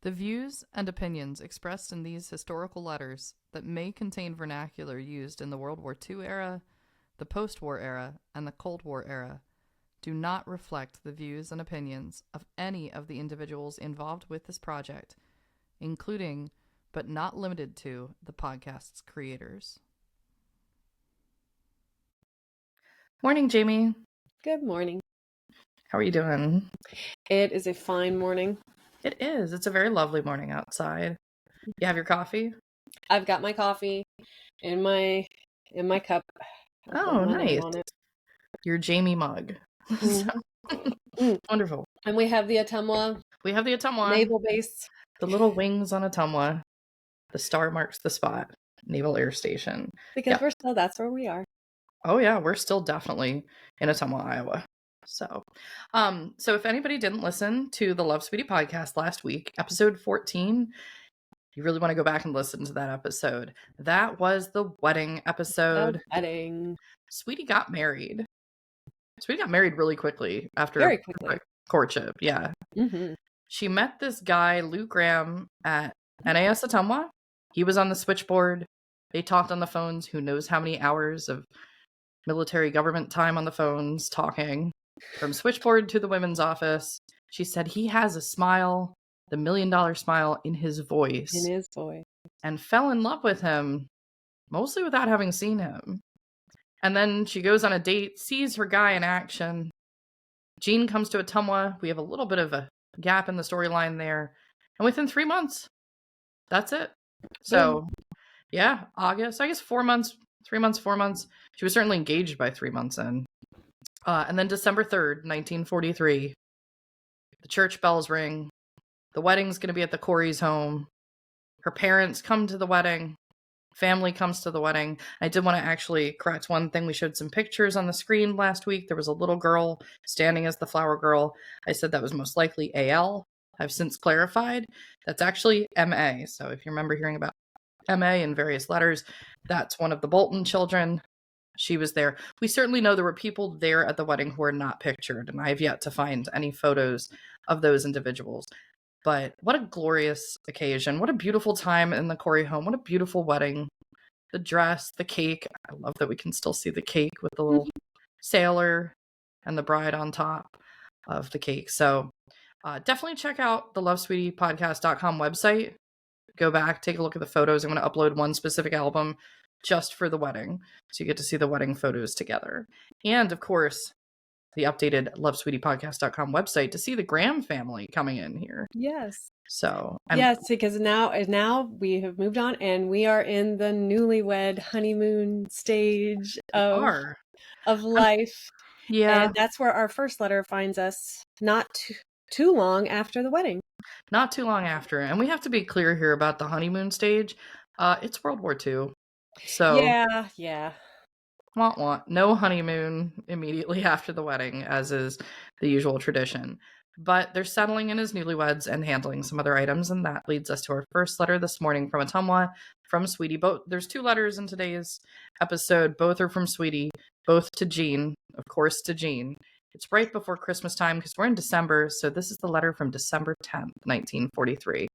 The views and opinions expressed in these historical letters that may contain vernacular used in the World War II era, the post-war era, and the Cold War era do not reflect the views and opinions of any of the individuals involved with this project, including, but not limited to, the podcast's creators. Morning, Jamie. Good morning. How are you doing? It is a fine morning. It is. It's a very lovely morning outside. You have your coffee? I've got my coffee in my cup. Oh, nice. Your Jamie mug. Wonderful. And we have the Ottumwa. We have the Ottumwa. Naval base. The little wings on Ottumwa. The star marks the spot. Naval Air Station. Because that's where we are. Oh yeah, we're still definitely in Ottumwa, Iowa. So if anybody didn't listen to the Love Sweetie podcast last week, episode 14, you really want to go back and listen to that episode. That was the wedding episode. The wedding. Sweetie got married. Sweetie got married really quickly after courtship. Yeah. Mm-hmm. She met this guy, Lou Graham, at NAS Ottumwa. He was on the switchboard. They talked on the phones. Who knows how many hours of military government time on the phones talking. From switchboard to the women's office. She said he has a smile, the $1 million smile in his voice. In his voice. And fell in love with him, mostly without having seen him. And then she goes on a date, sees her guy in action. Jean comes to Ottumwa. We have a little bit of a gap in the storyline there. And within 3 months, that's it. So, yeah, August, I guess 4 months, 3 months, 4 months. She was certainly engaged by 3 months in. And then December 3rd, 1943, the church bells ring. The wedding's going to be at the Corey's home. Her parents come to the wedding. Family comes to the wedding. I did want to actually correct one thing. We showed some pictures on the screen last week. There was a little girl standing as the flower girl. I said that was most likely AL. I've since clarified that's actually MA. So if you remember hearing about MA in various letters, that's one of the Bolton children. She was there. We certainly know there were people there at the wedding who are not pictured, and I have yet to find any photos of those individuals. But what a glorious occasion. What a beautiful time in the Corey home. What a beautiful wedding. The dress, the cake. I love that we can still see the cake with the little sailor and the bride on top of the cake. So definitely check out the lovesweetiepodcast.com website. Go back, take a look at the photos. I'm going to upload one specific album just for the wedding. So you get to see the wedding photos together. And of course, the updated lovesweetiepodcast.com website to see the Graham family coming in here. Yes. So yes, because now we have moved on and we are in the newlywed honeymoon stage of life. Yeah. And that's where our first letter finds us not too long after the wedding. Not too long after. And we have to be clear here about the honeymoon stage. It's World War II. So yeah. No honeymoon immediately after the wedding, as is the usual tradition. But they're settling in as newlyweds and handling some other items, and that leads us to our first letter this morning from Ottumwa, from Sweetie. There's 2 letters in today's episode. Both are from Sweetie, both to Jean, of course, to Jean. It's right before Christmas time because we're in December, so this is the letter from December 10th, 1943.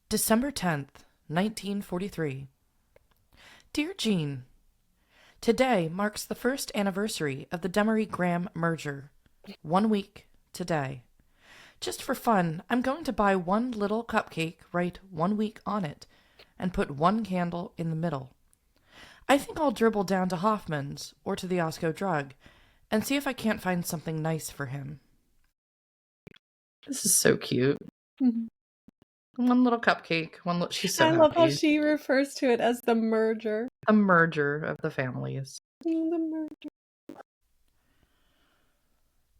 December 10th, 1943. Dear Jean, today marks the first anniversary of the Demery-Graham merger. 1 week today. Just for fun, I'm going to buy one little cupcake, write 1 week on it, and put one candle in the middle. I think I'll dribble down to Hoffman's or to the Osco Drug and see if I can't find something nice for him. This is so cute. Mm-hmm. One little cupcake. She's so happy. I love how she refers to it as the merger. A merger of the families. The merger.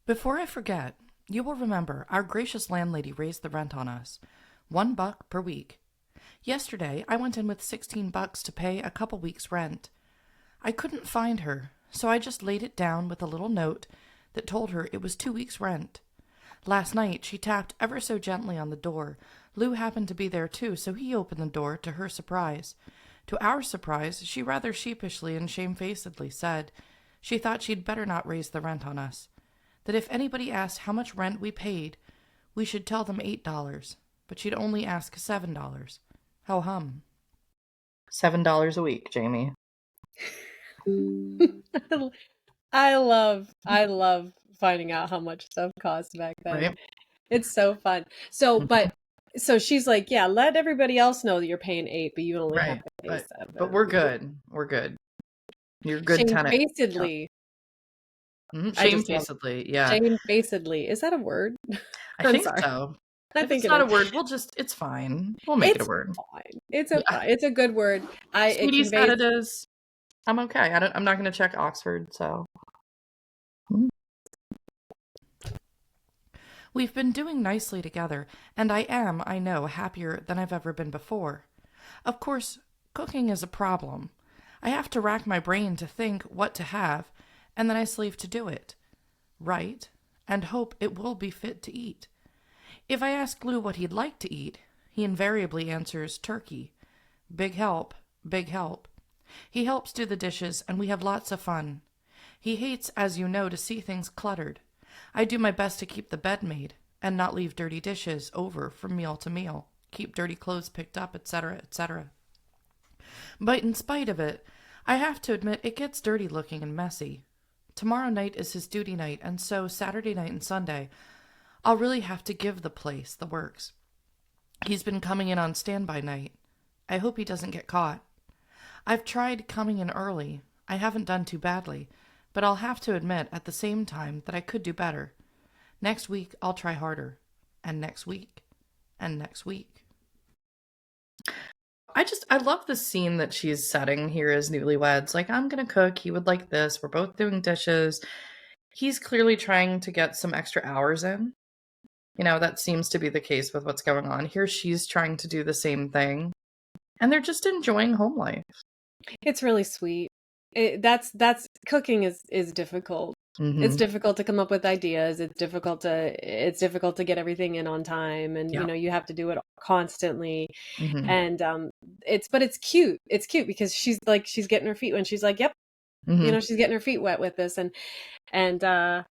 Before I forget, you will remember our gracious landlady raised the rent on us. $1 per week. Yesterday, I went in with $16 to pay a couple weeks' rent. I couldn't find her, so I just laid it down with a little note that told her it was 2 weeks' rent. Last night, she tapped ever so gently on the door. Lou happened to be there too, so he opened the door to her surprise. To our surprise, she rather sheepishly and shamefacedly said she thought she'd better not raise the rent on us. that if anybody asked how much rent we paid, we should tell them $8, but she'd only ask $7. Ho hum. $7 a week, Jamie. I love finding out how much stuff cost back then. Right? It's so fun. So she's like, yeah, let everybody else know that you're paying 8, but you only have to pay 7. But we're good. We're good. You're a good tenant. Shamefacedly. Shamefacedly, yeah. Shamefacedly. Is that a word? I think so. If it's not a word, it's fine. We'll make it a word. Fine. It's a good word. Sweetie said it is. I'm okay. I'm not going to check Oxford, so. We've been doing nicely together, and I know, happier than I've ever been before. Of course, cooking is a problem. I have to rack my brain to think what to have, and then I slave to do it. Right, and hope it will be fit to eat. If I ask Lou what he'd like to eat, he invariably answers turkey. Big help, big help. He helps do the dishes, and we have lots of fun. He hates, as you know, to see things cluttered. I do my best to keep the bed made, and not leave dirty dishes over from meal to meal, keep dirty clothes picked up, etc., etc. But in spite of it, I have to admit it gets dirty looking and messy. Tomorrow night is his duty night, and so Saturday night and Sunday, I'll really have to give the place the works. He's been coming in on standby night. I hope he doesn't get caught. I've tried coming in early. I haven't done too badly, but I'll have to admit at the same time that I could do better. Next week, I'll try harder. And next week. And next week. I love the scene that she's setting here as newlyweds. Like, I'm going to cook. He would like this. We're both doing dishes. He's clearly trying to get some extra hours in. You know, that seems to be the case with what's going on. Here she's trying to do the same thing. And they're just enjoying home life. It's really sweet. That's cooking is difficult. Mm-hmm. It's difficult to come up with ideas. It's difficult to get everything in on time, and Yeah. you have to do it constantly. Mm-hmm. And it's cute. It's cute because she's getting her feet when she's like, yep, Mm-hmm. she's getting her feet wet with this, and I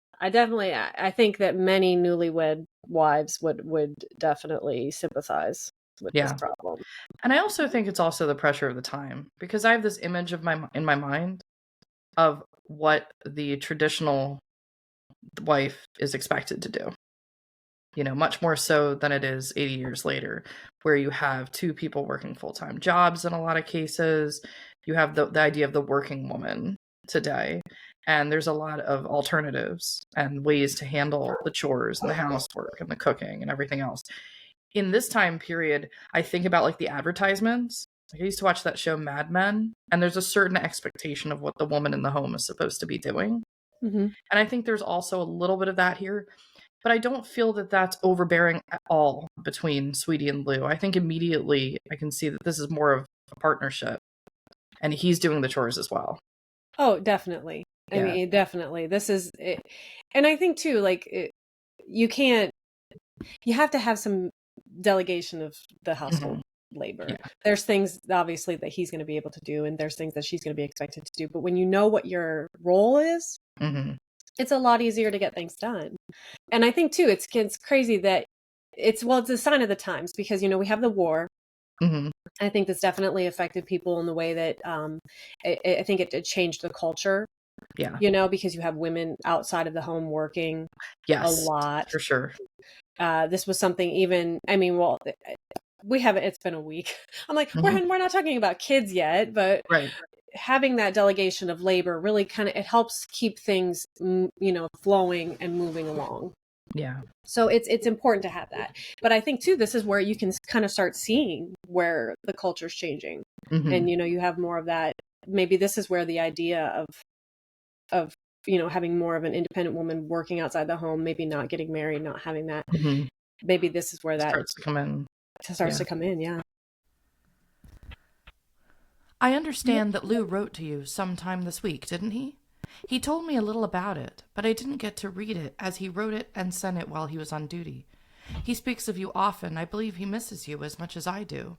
think that many newlywed wives would definitely sympathize with this problem. And I also think it's also the pressure of the time, because I have this image in my mind of what the traditional wife is expected to do. You know, much more so than it is 80 years later, where you have two people working full-time jobs in a lot of cases. You have the idea of the working woman today. And there's a lot of alternatives and ways to handle the chores and the housework and the cooking and everything else. In this time period, I think about like the advertisements. I used to watch that show Mad Men, and there's a certain expectation of what the woman in the home is supposed to be doing. Mm-hmm. And I think there's also a little bit of that here, but I don't feel that that's overbearing at all between Sweetie and Lou. I think immediately I can see that this is more of a partnership, and he's doing the chores as well. Oh, definitely. I mean, definitely. This is it. And I think too, you have to have some delegation of the household labor. Yeah. There's things obviously that he's going to be able to do, and there's things that she's going to be expected to do. But when you know what your role is, it's a lot easier to get things done. And I think too, it's crazy that it's a sign of the times, because we have the war. I think this definitely affected people in the way that I think it changed the culture. Yeah. Because you have women outside of the home working a lot. For sure. This was something it's been a week. I'm like, we're not talking about kids yet, but having that delegation of labor really it helps keep things, flowing and moving along. Yeah. So it's important to have that. But I think too, this is where you can kind of start seeing where the culture's changing. And, you have more of that. Maybe this is where the idea of having more of an independent woman working outside the home, maybe not getting married, not having that. Maybe this is where that starts to come in. To come in, yeah. I understand that Lou wrote to you sometime this week, didn't he? He told me a little about it, but I didn't get to read it, as he wrote it and sent it while he was on duty. He speaks of you often. I believe he misses you as much as I do.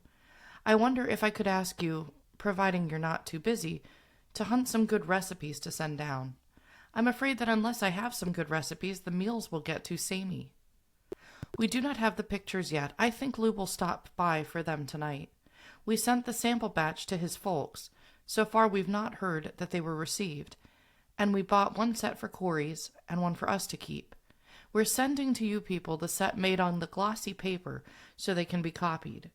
I wonder if I could ask you, providing you're not too busy, to hunt some good recipes to send down. I'm afraid that unless I have some good recipes, the meals will get too samey. We do not have the pictures yet. I think Lou will stop by for them tonight. We sent the sample batch to his folks. So far we've not heard that they were received. And we bought one set for Corey's and one for us to keep. We're sending to you people the set made on the glossy paper so they can be copied.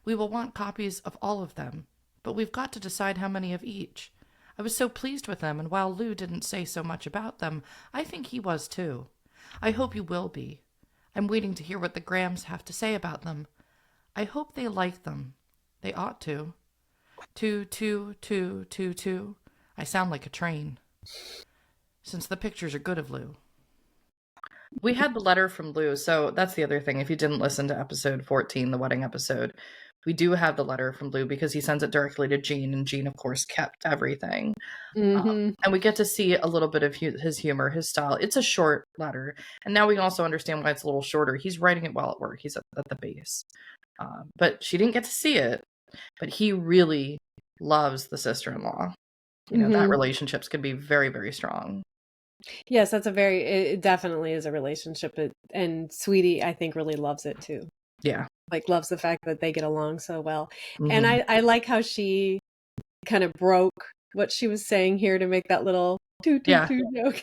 We will want copies of all of them, but we've got to decide how many of each. I was so pleased with them, and while Lou didn't say so much about them, I think he was too. I hope you will be. I'm waiting to hear what the Grahams have to say about them. I hope they like them. They ought to. Two, two, two, two, two. I sound like a train. Since the pictures are good of Lou. We had the letter from Lou, so that's the other thing. If you didn't listen to episode 14, the wedding episode, we do have the letter from Lou because he sends it directly to Jean, and Jean, of course, kept everything. And we get to see a little bit of his humor, his style. It's a short letter, and now we can also understand why it's a little shorter. He's writing it while at work. He's at the base. But she didn't get to see it, but he really loves the sister-in-law. You know, that relationships could be very, very strong. Yes, it definitely is a relationship. And Sweetie, I think, really loves it too. Yeah. Like, loves the fact that they get along so well. And I like how she kind of broke what she was saying here to make that little toot joke.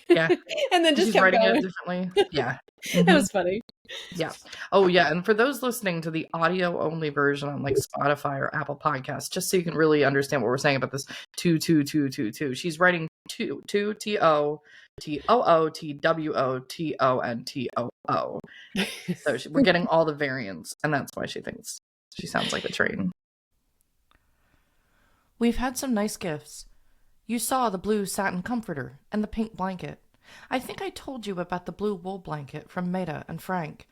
Yeah. And then just She's kept writing going. it differently. Yeah. That was funny. Yeah. Oh, yeah. And for those listening to the audio only version on like Spotify or Apple Podcasts, just so you can really understand what we're saying about this two, she's writing two, T-O, T-O-O, T-W-O, T-O, and T-O-O. So we're getting all the variants, and that's why she thinks she sounds like a train. We've had some nice gifts. You saw the blue satin comforter and the pink blanket. I think I told you about the blue wool blanket from Maida and Frank.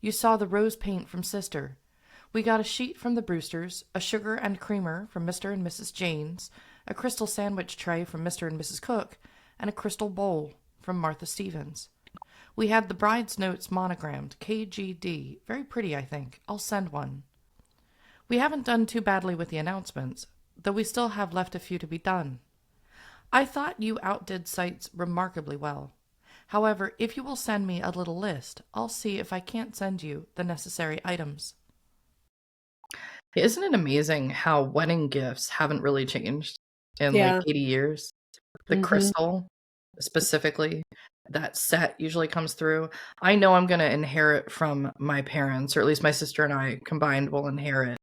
You saw the rose paint from Sister. We got a sheet from the Brewsters, a sugar and creamer from Mr. and Mrs. Jane's, a crystal sandwich tray from Mr. and Mrs. Cook, and a crystal bowl from Martha Stevens. We had the bride's notes monogrammed, KGD. Very pretty, I think. I'll send one. We haven't done too badly with the announcements, though we still have left a few to be done. I thought you outdid sites remarkably well. However, if you will send me a little list, I'll see if I can't send you the necessary items. Isn't it amazing how wedding gifts haven't really changed in like 80 years? The crystal, specifically, that set usually comes through. I know I'm going to inherit from my parents, or at least my sister and I combined will inherit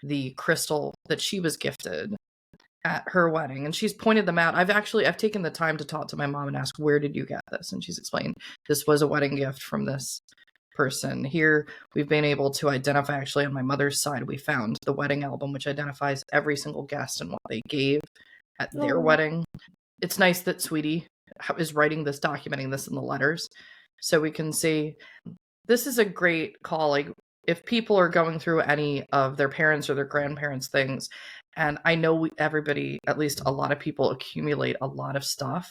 the crystal that she was gifted at her wedding, and she's pointed them out. I've taken the time to talk to my mom and ask, where did you get this? And she's explained, this was a wedding gift from this person. Here we've been able to identify, actually on my mother's side, we found the wedding album, which identifies every single guest and what they gave at their wedding. It's nice that Sweetie is writing this, documenting this in the letters, so we can see. This is a great call. Like, if people are going through any of their parents or their grandparents' things, and I know everybody, at least a lot of people, accumulate a lot of stuff.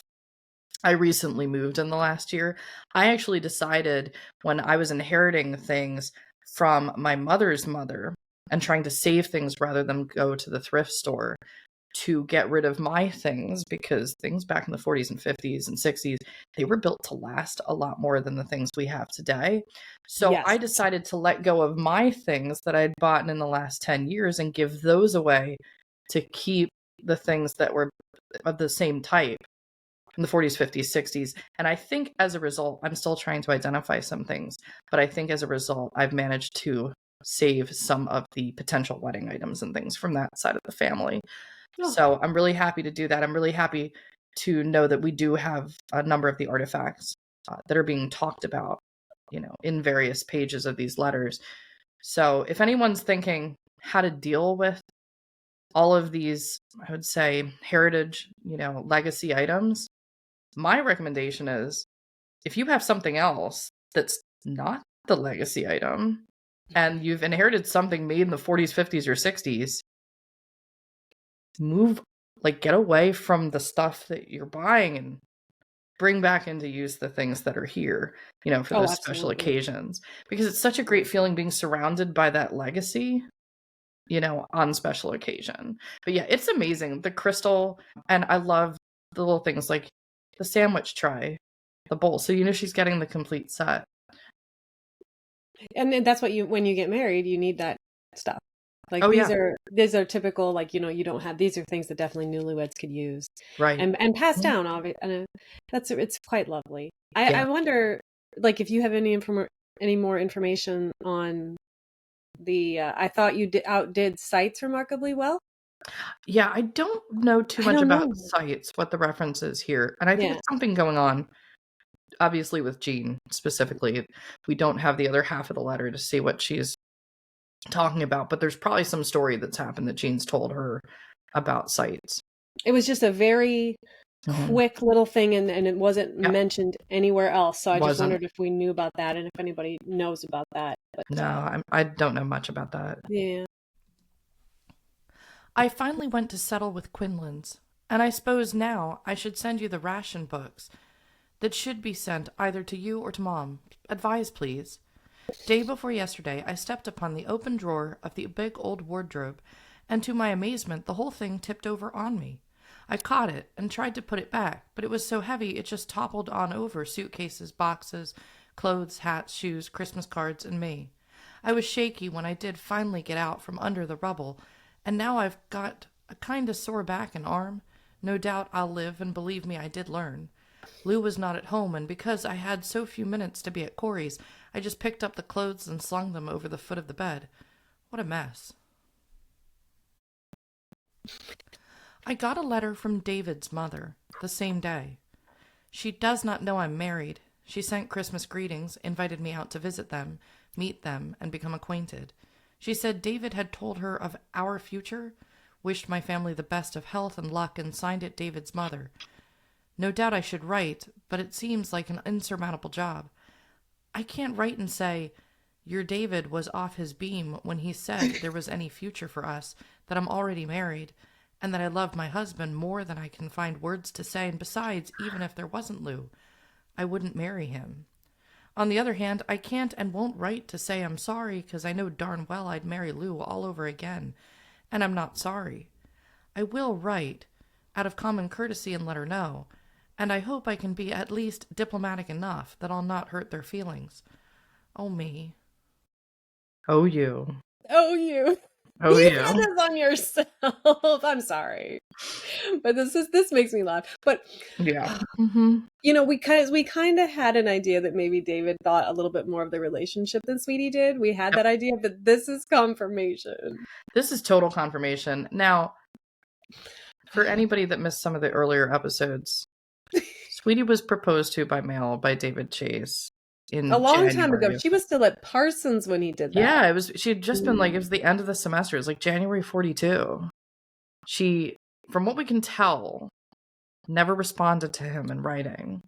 I recently moved in the last year. I actually decided, when I was inheriting things from my mother's mother and trying to save things rather than go to the thrift store, to get rid of my things, because things back in the 40s and 50s and 60s, they were built to last a lot more than the things we have today. So I decided to let go of my things that I'd bought in the last 10 years and give those away to keep the things that were of the same type in the 40s, 50s, 60s. And I think as a result, I'm still trying to identify some things, but I think as a result, I've managed to save some of the potential wedding items and things from that side of the family. So I'm really happy to do that. I'm really happy to know that we do have a number of the artifacts that are being talked about, in various pages of these letters. So if anyone's thinking how to deal with all of these, I would say, heritage, legacy items, my recommendation is, if you have something else that's not the legacy item and you've inherited something made in the 40s, 50s, or 60s, get away from the stuff that you're buying and bring back into use the things that are here, for those special occasions, because it's such a great feeling being surrounded by that legacy, on special occasion. But yeah, it's amazing. The crystal, and I love the little things like the sandwich tray, the bowl. So she's getting the complete set. And that's what when you get married, you need that stuff. Like Oh, these yeah. are typical, like, you don't have, these are things that definitely newlyweds could use Right. and pass Mhm. down. And it's quite lovely. Yeah. I wonder, like, if you have any more information on the, I thought you outdid Sights remarkably well. Yeah, I don't know too I much don't about know. Sights, what the reference is here. And I think Yeah. it's something going on, obviously, with Jean specifically. We don't have the other half of the letter to see what she's talking about, but there's probably some story that's happened that Jean's told her about Sights. It was just a very quick little thing, and it wasn't Yep. mentioned anywhere else. So I just Wasn't. wondered if we knew about that and if anybody knows about that. But No, I don't know much about that. yeah. I finally went to settle with Quinlan's, and I suppose now I should send you the ration books that should be sent either to you or to Mom. Advise, please. Day before yesterday, I stepped upon the open drawer of the big old wardrobe, and to my amazement, the whole thing tipped over on me. I caught it and tried to put it back, but it was so heavy it just toppled on over suitcases, boxes, clothes, hats, shoes, Christmas cards, and me. I was shaky when I did finally get out from under the rubble, and now I've got a kind of sore back and arm. No doubt I'll live, and believe me, I did learn. Lou was not at home, and because I had so few minutes to be at Corey's, I just picked up the clothes and slung them over the foot of the bed. What a mess. I got a letter from David's mother the same day. She does not know I'm married. She sent Christmas greetings, invited me out to visit them, meet them, and become acquainted. She said David had told her of our future, wished my family the best of health and luck, and signed it David's mother. No doubt I should write, but it seems like an insurmountable job. I can't write and say, your David was off his beam when he said there was any future for us, that I'm already married, and that I love my husband more than I can find words to say, and besides, even if there wasn't Lou, I wouldn't marry him. On the other hand, I can't and won't write to say I'm sorry, because I know darn well I'd marry Lou all over again, and I'm not sorry. I will write, out of common courtesy, and let her know, and I hope I can be at least diplomatic enough that I'll not hurt their feelings. Oh, me. Oh, you. Oh, you. Oh, You you. put this on yourself. I'm sorry, but this makes me laugh. But yeah, we kind of had an idea that maybe David thought a little bit more of the relationship than Sweetie did. We had that idea, but this is confirmation. This is total confirmation. Now, for anybody that missed some of the earlier episodes, Sweetie was proposed to by mail by David Chase in a long January time ago. She was still at Parsons when he did that. Yeah, she had just been like, it was the end of the semester. It was like January 42. She, from what we can tell, never responded to him in writing.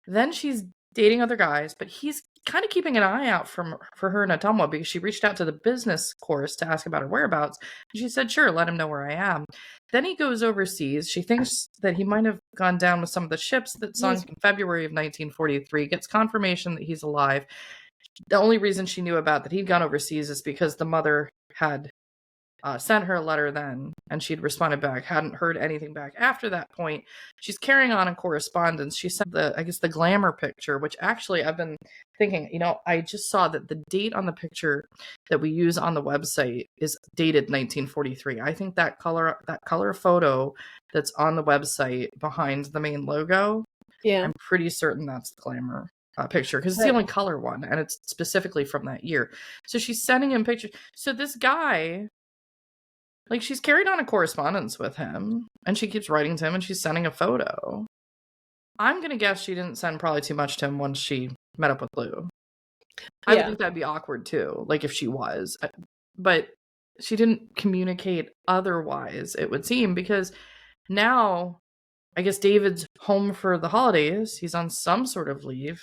Then she's dating other guys, but he's kind of keeping an eye out for her in Ottumwa, because she reached out to the business course to ask about her whereabouts. And she said, sure, let him know where I am. Then he goes overseas. She thinks that he might have gone down with some of the ships that sunk in February of 1943, gets confirmation that he's alive. The only reason she knew about that he'd gone overseas is because the mother had sent her a letter then, and she'd responded back, hadn't heard anything back after that point. She's carrying on in correspondence. She sent the glamour picture, which actually I've been thinking, I just saw that the date on the picture that we use on the website is dated 1943. I think that color photo that's on the website behind the main logo, I'm pretty certain that's the glamour picture, because it's the only color one, and it's specifically from that year. So she's sending him pictures. So this guy, like, she's carried on a correspondence with him, and she keeps writing to him, and she's sending a photo. I'm gonna guess she didn't send probably too much to him once she met up with Lou. I would think that'd be awkward too, like if she was, but she didn't communicate otherwise, it would seem, because now I guess David's home for the holidays. He's on some sort of leave.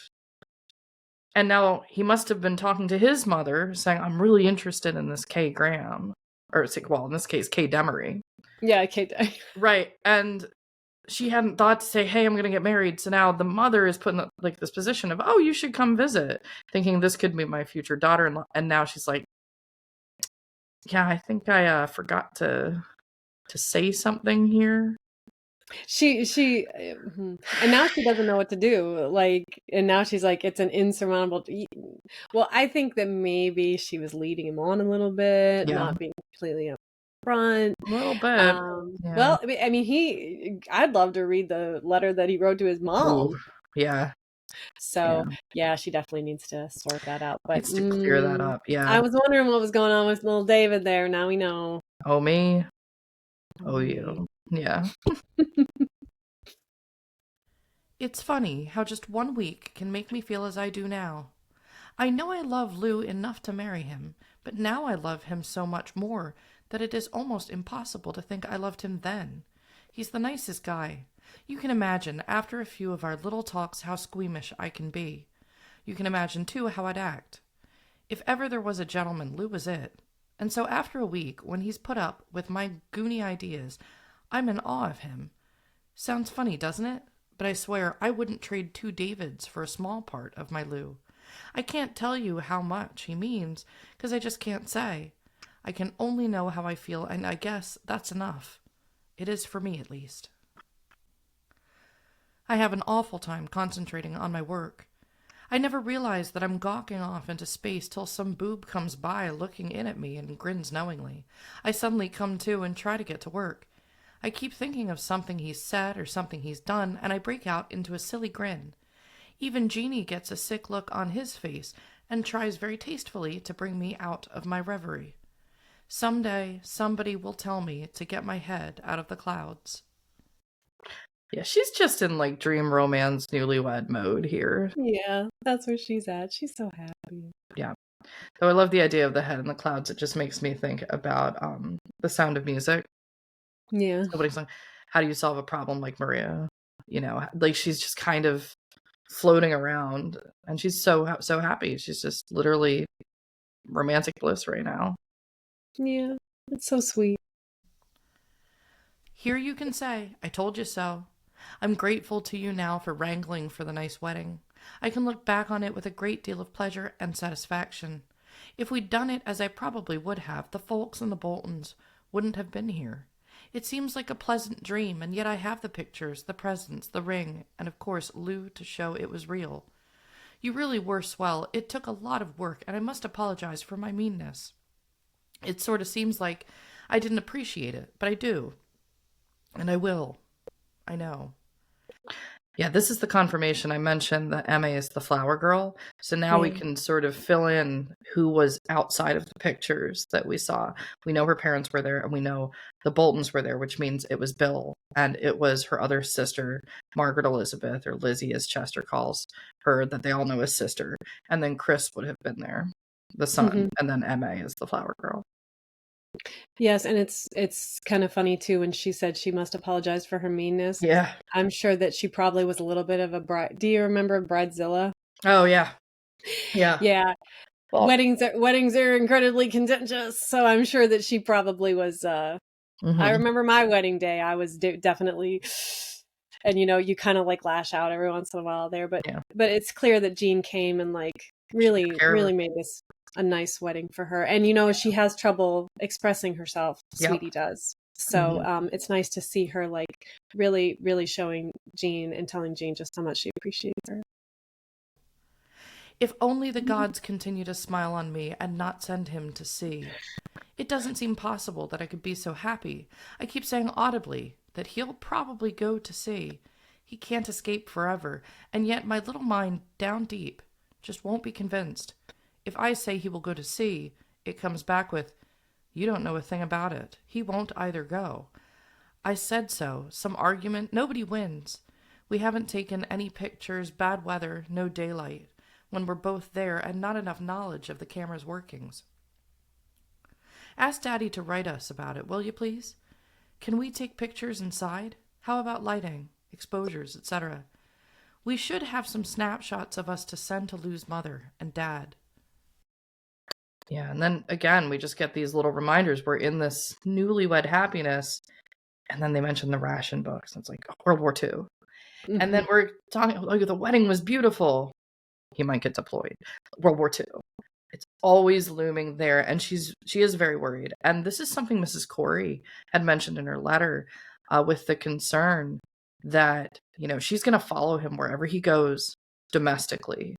And now he must have been talking to his mother, saying, I'm really interested in this Kay Graham. Or, well, in this case, Kay Demery. Yeah, Kay Demery. Right. And she hadn't thought to say, hey, I'm going to get married. So now the mother is put in this position of, oh, you should come visit, thinking this could be my future daughter-in-law. And now she's like, yeah, I think I forgot to say something here. and now she doesn't know what to do. Like, and now she's like, it's an insurmountable. Well, I think that maybe she was leading him on a little bit, Yeah, not being completely upfront. a little bit. Yeah. Well, I'd love to read the letter that he wrote to his Ooh, mom. yeah. So Yeah. yeah, she definitely needs to sort that out. But Needs to clear that up. I Yeah. was wondering what was going on with little David there. Now we know. Oh, me. Oh, Me. you. Yeah. It's funny how just 1 week can make me feel as I do now. I know I love Lou enough to marry him, but now I love him so much more that it is almost impossible to think I loved him then. He's the nicest guy. You can imagine, after a few of our little talks, how squeamish I can be. You can imagine, too, how I'd act. If ever there was a gentleman, Lou was it. And so after a week, when he's put up with my goony ideas, I'm in awe of him. Sounds funny, doesn't it? But I swear I wouldn't trade 2 Davids for a small part of my Lou. I can't tell you how much he means, 'cause I just can't say. I can only know how I feel, and I guess that's enough. It is for me, at least. I have an awful time concentrating on my work. I never realize that I'm gawking off into space till some boob comes by looking in at me and grins knowingly. I suddenly come to and try to get to work. I keep thinking of something he's said or something he's done, and I break out into a silly grin. Even Jeannie gets a sick look on his face and tries very tastefully to bring me out of my reverie. Someday, somebody will tell me to get my head out of the clouds. Yeah, she's just in like dream romance newlywed mode here. Yeah, that's where she's at. She's so happy. Yeah. So I love the idea of the head in the clouds. It just makes me think about The Sound of Music. Yeah. Nobody's like, how do you solve a problem like Maria? You know, like she's just kind of floating around and she's so happy. She's just literally romantic bliss right now. Yeah. It's so sweet. Here you can say, I told you so. I'm grateful to you now for wrangling for the nice wedding. I can look back on it with a great deal of pleasure and satisfaction. If we'd done it as I probably would have, the folks and the Boltons wouldn't have been here. It seems like a pleasant dream, and yet I have the pictures, the presents, the ring, and of course Lou to show it was real. You really were swell. It took a lot of work, and I must apologize for my meanness. It sort of seems like I didn't appreciate it, but I do. And I will. I know. Yeah, this is the confirmation I mentioned that Emma is the flower girl. So now we can sort of fill in who was outside of the pictures that we saw. We know her parents were there and we know the Boltons were there, which means it was Bill and it was her other sister, Margaret Elizabeth, or Lizzie as Chester calls her, that they all know as sister. And then Chris would have been there, the son, and then Emma is the flower girl. Yes, and it's kind of funny too when she said she must apologize for her meanness. Yeah. I'm sure that she probably was a little bit of a bride. Do you remember Bridezilla? Oh yeah. Yeah. Yeah. Well, weddings are incredibly contentious, so I'm sure that she probably was I remember my wedding day. I was definitely, and you kind of like lash out every once in a while there, but it's clear that Jean came and like really made this a nice wedding for her. And she has trouble expressing herself. Sweetie does. So it's nice to see her like really, really showing Jean and telling Jean just how much she appreciates her. If only the gods continue to smile on me and not send him to sea. It doesn't seem possible that I could be so happy. I keep saying audibly that he'll probably go to sea. He can't escape forever, and yet my little mind down deep just won't be convinced. If I say he will go to sea, it comes back with, you don't know a thing about it. He won't either go. I said so. Some argument. Nobody wins. We haven't taken any pictures, bad weather, no daylight, when we're both there and not enough knowledge of the camera's workings. Ask Daddy to write us about it, will you please? Can we take pictures inside? How about lighting, exposures, etc.? We should have some snapshots of us to send to Lou's mother and Dad. Yeah, and then again, we just get these little reminders. We're in this newlywed happiness, and then they mention the ration books. And it's like World War II. And then we're talking, the wedding was beautiful. He might get deployed. World War II. It's always looming there, and she is very worried. And this is something Mrs. Corey had mentioned in her letter. with the concern that, she's going to follow him wherever he goes domestically.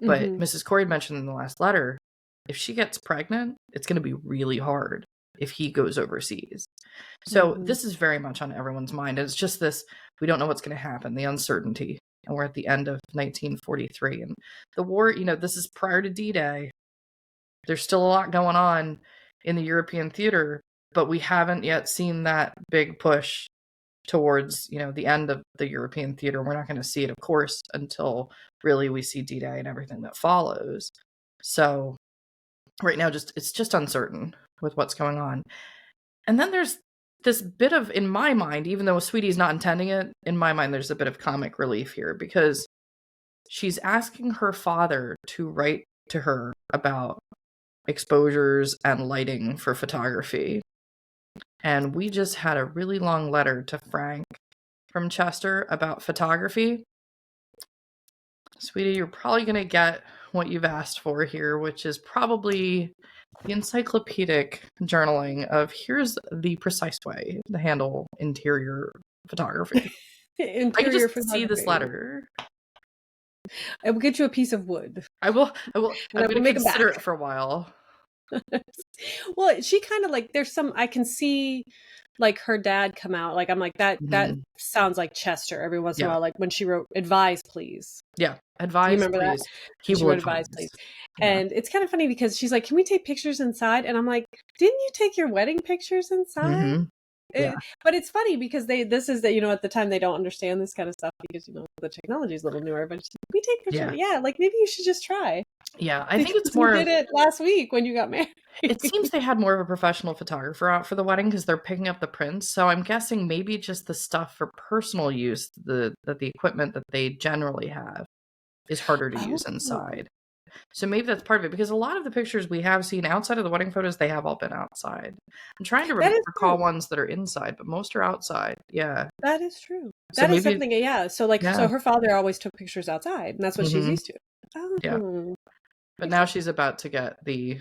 But Mrs. Corey mentioned in the last letter, if she gets pregnant, it's going to be really hard if he goes overseas. So this is very much on everyone's mind. It's just this, we don't know what's going to happen, the uncertainty. And we're at the end of 1943. And the war, this is prior to D-Day. There's still a lot going on in the European theater, but we haven't yet seen that big push towards, the end of the European theater. We're not going to see it, of course, until really we see D-Day and everything that follows. So right now, it's just uncertain with what's going on. And then there's this bit of, in my mind, even though Sweetie's not intending it, in my mind, there's a bit of comic relief here, because she's asking her father to write to her about exposures and lighting for photography. And we just had a really long letter to Frank from Chester about photography. Sweetie, you're probably going to get what you've asked for here, which is probably the encyclopedic journaling of here's the precise way to handle interior photography. I can just see this letter. I will get you a piece of wood. I will. I'm going to consider it for a while. Well, she kind of there's some, I can see her dad come out. I'm like, that sounds like Chester every once in a while. When she wrote, advise, please. Yeah. Advise, you remember please. That? He will advise, please. Yeah. And it's kind of funny because she's like, can we take pictures inside? And I'm like, didn't you take your wedding pictures inside? Yeah. But it's funny because this is that, at the time they don't understand this kind of stuff because, the technology is a little newer, but we take pictures. Yeah. Maybe you should just try. Yeah. I think it's more. You did it last week when you got married. It seems they had more of a professional photographer out for the wedding because they're picking up the prints. So I'm guessing maybe just the stuff for personal use, the equipment that they generally have is harder to use inside. So maybe that's part of it, because a lot of the pictures we have seen outside of the wedding photos, they have all been outside. I'm trying to recall ones that are inside, but most are outside. Yeah. That is true. So that is something, yeah. So so her father always took pictures outside, and that's what she's used to. Oh. Yeah. But now she's about to get the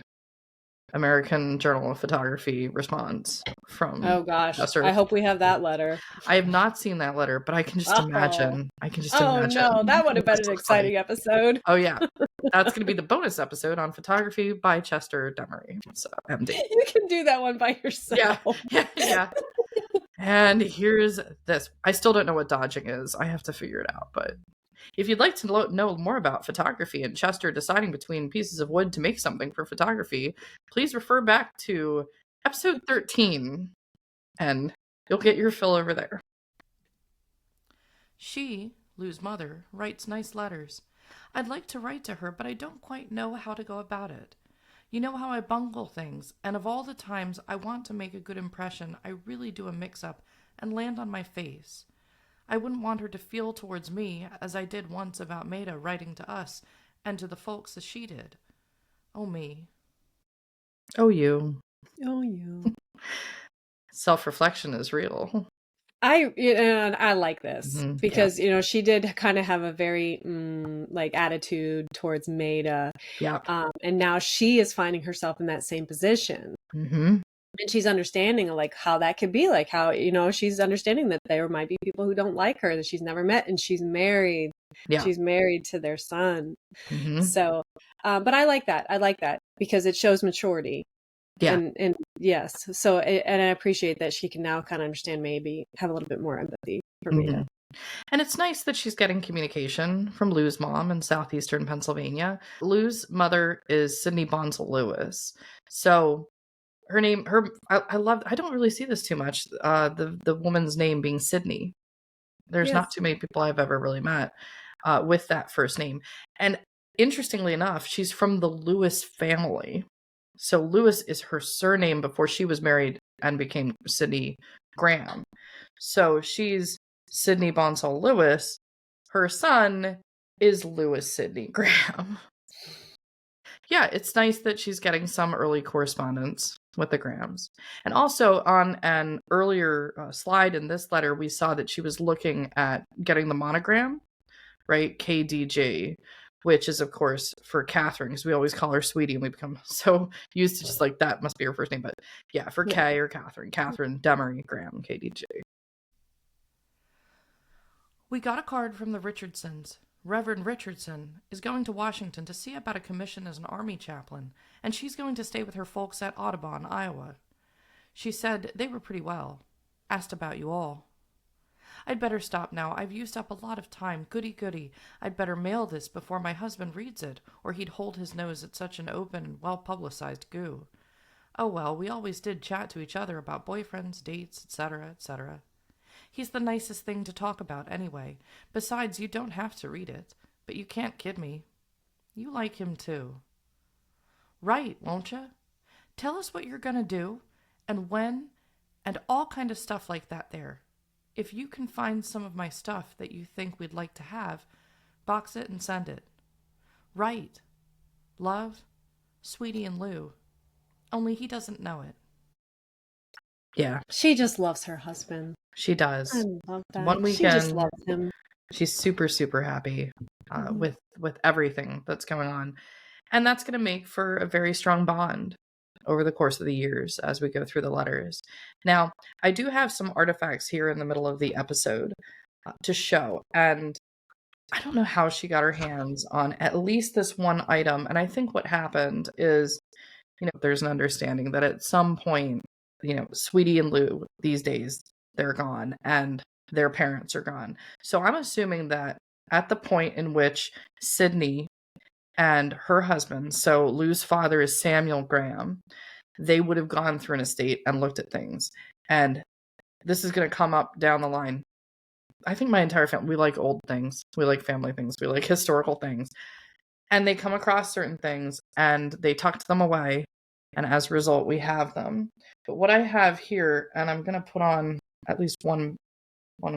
American Journal of Photography response from Oh gosh. Chester. I hope we have that letter. I have not seen that letter, but I can just imagine. Oh no, that would have been an exciting episode. Oh yeah. That's going to be the bonus episode on photography by Chester Demery. So, MD. You can do that one by yourself. Yeah. And here's this. I still don't know what dodging is. I have to figure it out, but if you'd like to know more about photography and Chester deciding between pieces of wood to make something for photography, please refer back to episode 13, and you'll get your fill over there. She, Lou's mother, writes nice letters. I'd like to write to her, but I don't quite know how to go about it. You know how I bungle things, and of all the times I want to make a good impression, I really do a mix-up and land on my face. I wouldn't want her to feel towards me as I did once about Maida writing to us and to the folks as she did. Oh, me. Oh, you. Oh, you. Self-reflection is real. I like this because, she did kind of have a very attitude towards Maida. Yeah. And now she is finding herself in that same position. And she's understanding how that could be, how, she's understanding that there might be people who don't like her that she's never met, and she's married. Yeah. She's married to their son. So, but I like that because it shows maturity. Yeah. And yes. So, and I appreciate that she can now kind of understand, maybe have a little bit more empathy for Maida. And it's nice that she's getting communication from Lou's mom in southeastern Pennsylvania. Lou's mother is Sydney Bonsall Lewis. So I don't really see this too much. The woman's name being Sydney. There's not too many people I've ever really met with that first name. And interestingly enough, she's from the Lewis family. So Lewis is her surname before she was married and became Sydney Graham. So she's Sydney Bonsall Lewis. Her son is Lewis Sidney Graham. Yeah, it's nice that she's getting some early correspondence with the Grahams. And also on an earlier slide in this letter, we saw that she was looking at getting the monogram, right? KDG, which is, of course, for Catherine, because we always call her Sweetie, and we become so used to just that must be her first name. But yeah, for K or Catherine Demery Graham, KDG. We got a card from the Richardsons. Reverend Richardson is going to Washington to see about a commission as an army chaplain, and she's going to stay with her folks at Audubon, Iowa. She said they were pretty well. Asked about you all. I'd better stop now. I've used up a lot of time. Goody goody. I'd better mail this before my husband reads it, or he'd hold his nose at such an open and well-publicized goo. Oh well, we always did chat to each other about boyfriends, dates, etc., etc. He's the nicest thing to talk about anyway. Besides, you don't have to read it, but you can't kid me. You like him too. Right, won't you? Tell us what you're gonna do, and when, and all kind of stuff like that there. If you can find some of my stuff that you think we'd like to have, box it and send it. Right. Love, Sweetie and Lou. Only he doesn't know it. Yeah. She just loves her husband. She does. I love that. One weekend, she just loves him. She's super, super happy with everything that's going on. And that's going to make for a very strong bond over the course of the years as we go through the letters. Now, I do have some artifacts here in the middle of the episode to show. And I don't know how she got her hands on at least this one item. And I think what happened is, there's an understanding that at some point, Sweetie and Lou these days, they're gone and their parents are gone. So I'm assuming that at the point in which Sydney and her husband, so Lou's father is Samuel Graham, they would have gone through an estate and looked at things. And this is going to come up down the line. I think my entire family, we like old things. We like family things. We like historical things. And they come across certain things and they tucked them away. And as a result, we have them. But what I have here, and I'm going to put on at least one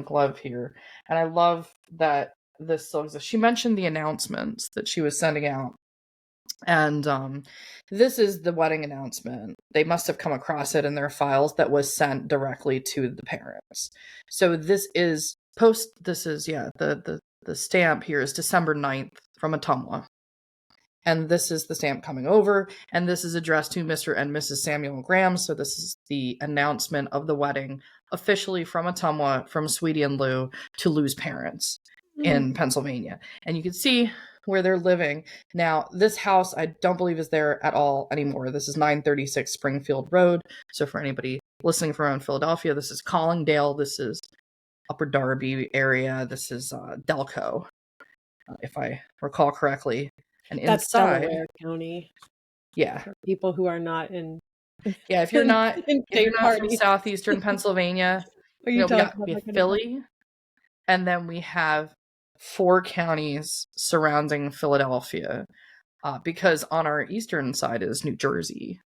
glove here. And I love that this still exists. She mentioned the announcements that she was sending out. And this is the wedding announcement. They must have come across it in their files that was sent directly to the parents. So this is the stamp here is December 9th from Atumwa. And this is the stamp coming over, and this is addressed to Mr. and Mrs. Samuel Graham. So this is the announcement of the wedding officially from Atumwa, from Sweetie and Lou to Lou's parents in Pennsylvania. And you can see where they're living. Now, this house, I don't believe is there at all anymore. This is 936 Springfield Road. So for anybody listening from around Philadelphia, this is Collingdale. This is Upper Darby area. This is Delco, if I recall correctly. And that's inside, Delaware County. Yeah. For people who are not in. Yeah, if you're not from southeastern Pennsylvania, we have Philly, and then we have 4 counties surrounding Philadelphia, because on our eastern side is New Jersey,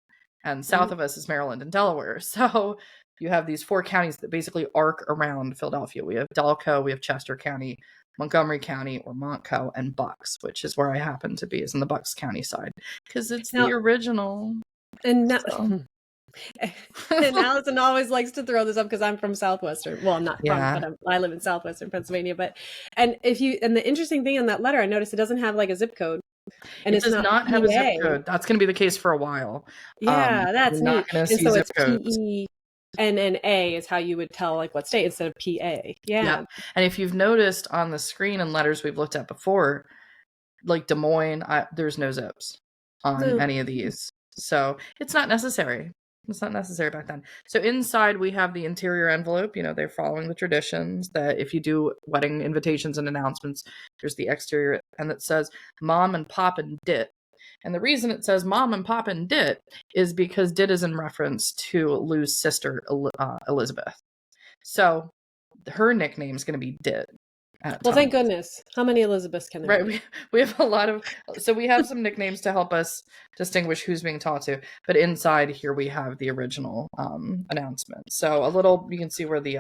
and south of us is Maryland and Delaware. So you have these 4 counties that basically arc around Philadelphia. We have Delco, we have Chester County, Montgomery County, or Montco, and Bucks, which is where I happen to be, is in the Bucks County side, because it's the original. And now, and Allison always likes to throw this up because I'm from Southwestern. Well, I'm not from, but I live in Southwestern Pennsylvania. And the interesting thing on that letter, I noticed it doesn't have like a zip code. And it does not have a zip code. That's going to be the case for a while. Yeah, that's neat. And so it's PE. And an A is how you would tell like what state instead of PA. Yeah. And if you've noticed on the screen and letters we've looked at before, like Des Moines, there's no zips on any of these. So it's not necessary. It's not necessary back then. So inside we have the interior envelope. They're following the traditions that if you do wedding invitations and announcements, there's the exterior, and it says Mom and Pop and Dit. And the reason it says Mom and Pop and Dit is because Dit is in reference to Lou's sister, Elizabeth. So her nickname is going to be Dit. Well, thank goodness. How many Elizabeths can there be? Right. We have a lot of... So we have some nicknames to help us distinguish who's being taught to. But inside here we have the original announcement. So a little... You can see where the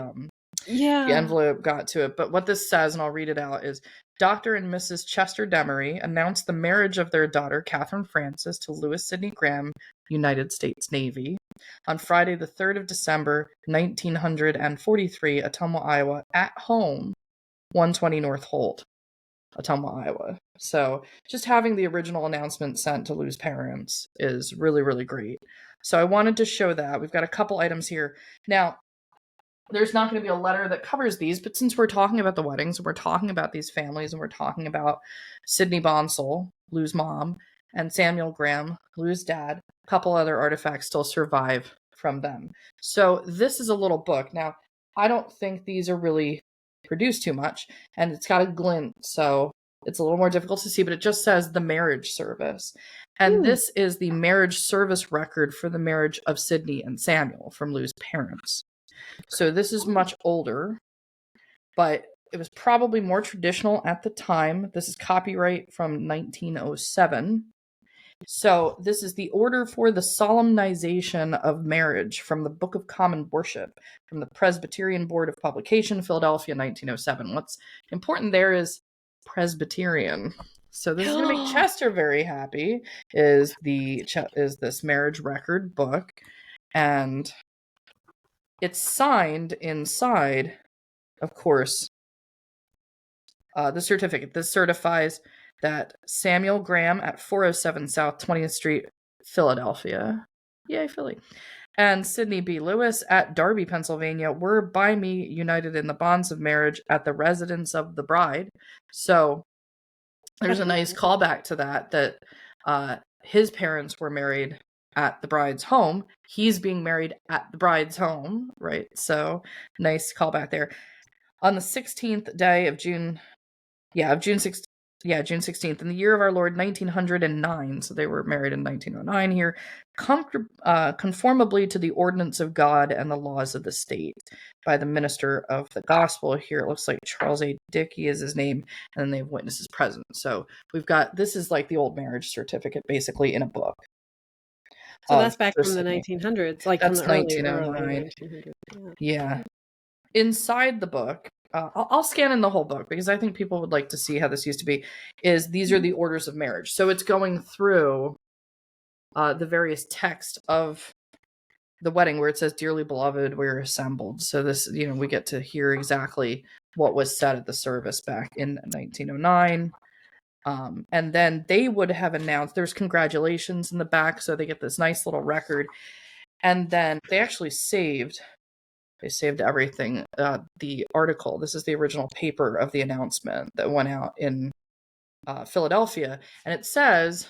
envelope got to it. But what this says, and I'll read it out, is Dr. and Mrs. Chester Demery announced the marriage of their daughter, Catherine Francis, to Louis Sidney Graham, United States Navy, on Friday, the 3rd of December, 1943, Atumwa, Iowa, at home, 120 North Holt, Atumwa, Iowa. So just having the original announcement sent to Lou's parents is really, really great. So I wanted to show that. We've got a couple items here. Now, there's not going to be a letter that covers these, but since we're talking about the weddings and we're talking about these families and we're talking about Sydney Bonsall, Lou's mom, and Samuel Graham, Lou's dad, a couple other artifacts still survive from them. So this is a little book. Now, I don't think these are really produced too much, and it's got a glint, so it's a little more difficult to see, but it just says the marriage service. And this is the marriage service record for the marriage of Sydney and Samuel from Lou's parents. So this is much older, but it was probably more traditional at the time. This is copyright from 1907. So this is the order for the solemnization of marriage from the Book of Common Worship from the Presbyterian Board of Publication, Philadelphia, 1907. What's important there is Presbyterian. So this is going to make Chester very happy. Is this marriage record book, and it's signed inside, of course, the certificate. This certifies that Samuel Graham at 407 South 20th Street, Philadelphia. Yay, Philly. And Sidney B. Lewis at Darby, Pennsylvania were by me united in the bonds of marriage at the residence of the bride. So there's a nice callback to that his parents were married at the bride's home. He's being married at the bride's home, right? So nice callback there. On the 16th day of June 16th, in the year of our Lord, 1909, so they were married in 1909 here, conformably to the ordinance of God and the laws of the state, by the minister of the gospel. Here it looks like Charles A. Dickey is his name, and then they have witnesses present. So we've got, this is like the old marriage certificate, basically, in a book. So that's back from the 1900s, like that's from the early 1909. Yeah. Inside the book, I'll scan in the whole book because I think people would like to see how this used to be, these are the orders of marriage. So it's going through the various text of the wedding where it says, "Dearly beloved, we're assembled." So this, we get to hear exactly what was said at the service back in 1909. And then they would have announced, there's congratulations in the back, so they get this nice little record. And then they actually saved everything. The article, this is the original paper of the announcement that went out in Philadelphia. And it says,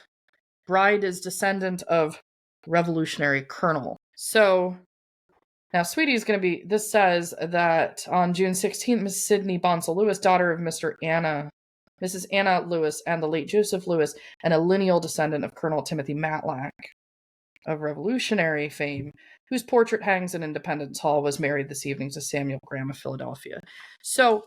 bride is descendant of Revolutionary Colonel. So now Sweetie's going to be, this says that on June 16th, Miss Sidney Bonsall Lewis, daughter of Mrs. Anna Lewis and the late Joseph Lewis, and a lineal descendant of Colonel Timothy Matlack of Revolutionary fame, whose portrait hangs in Independence Hall, was married this evening to Samuel Graham of Philadelphia. So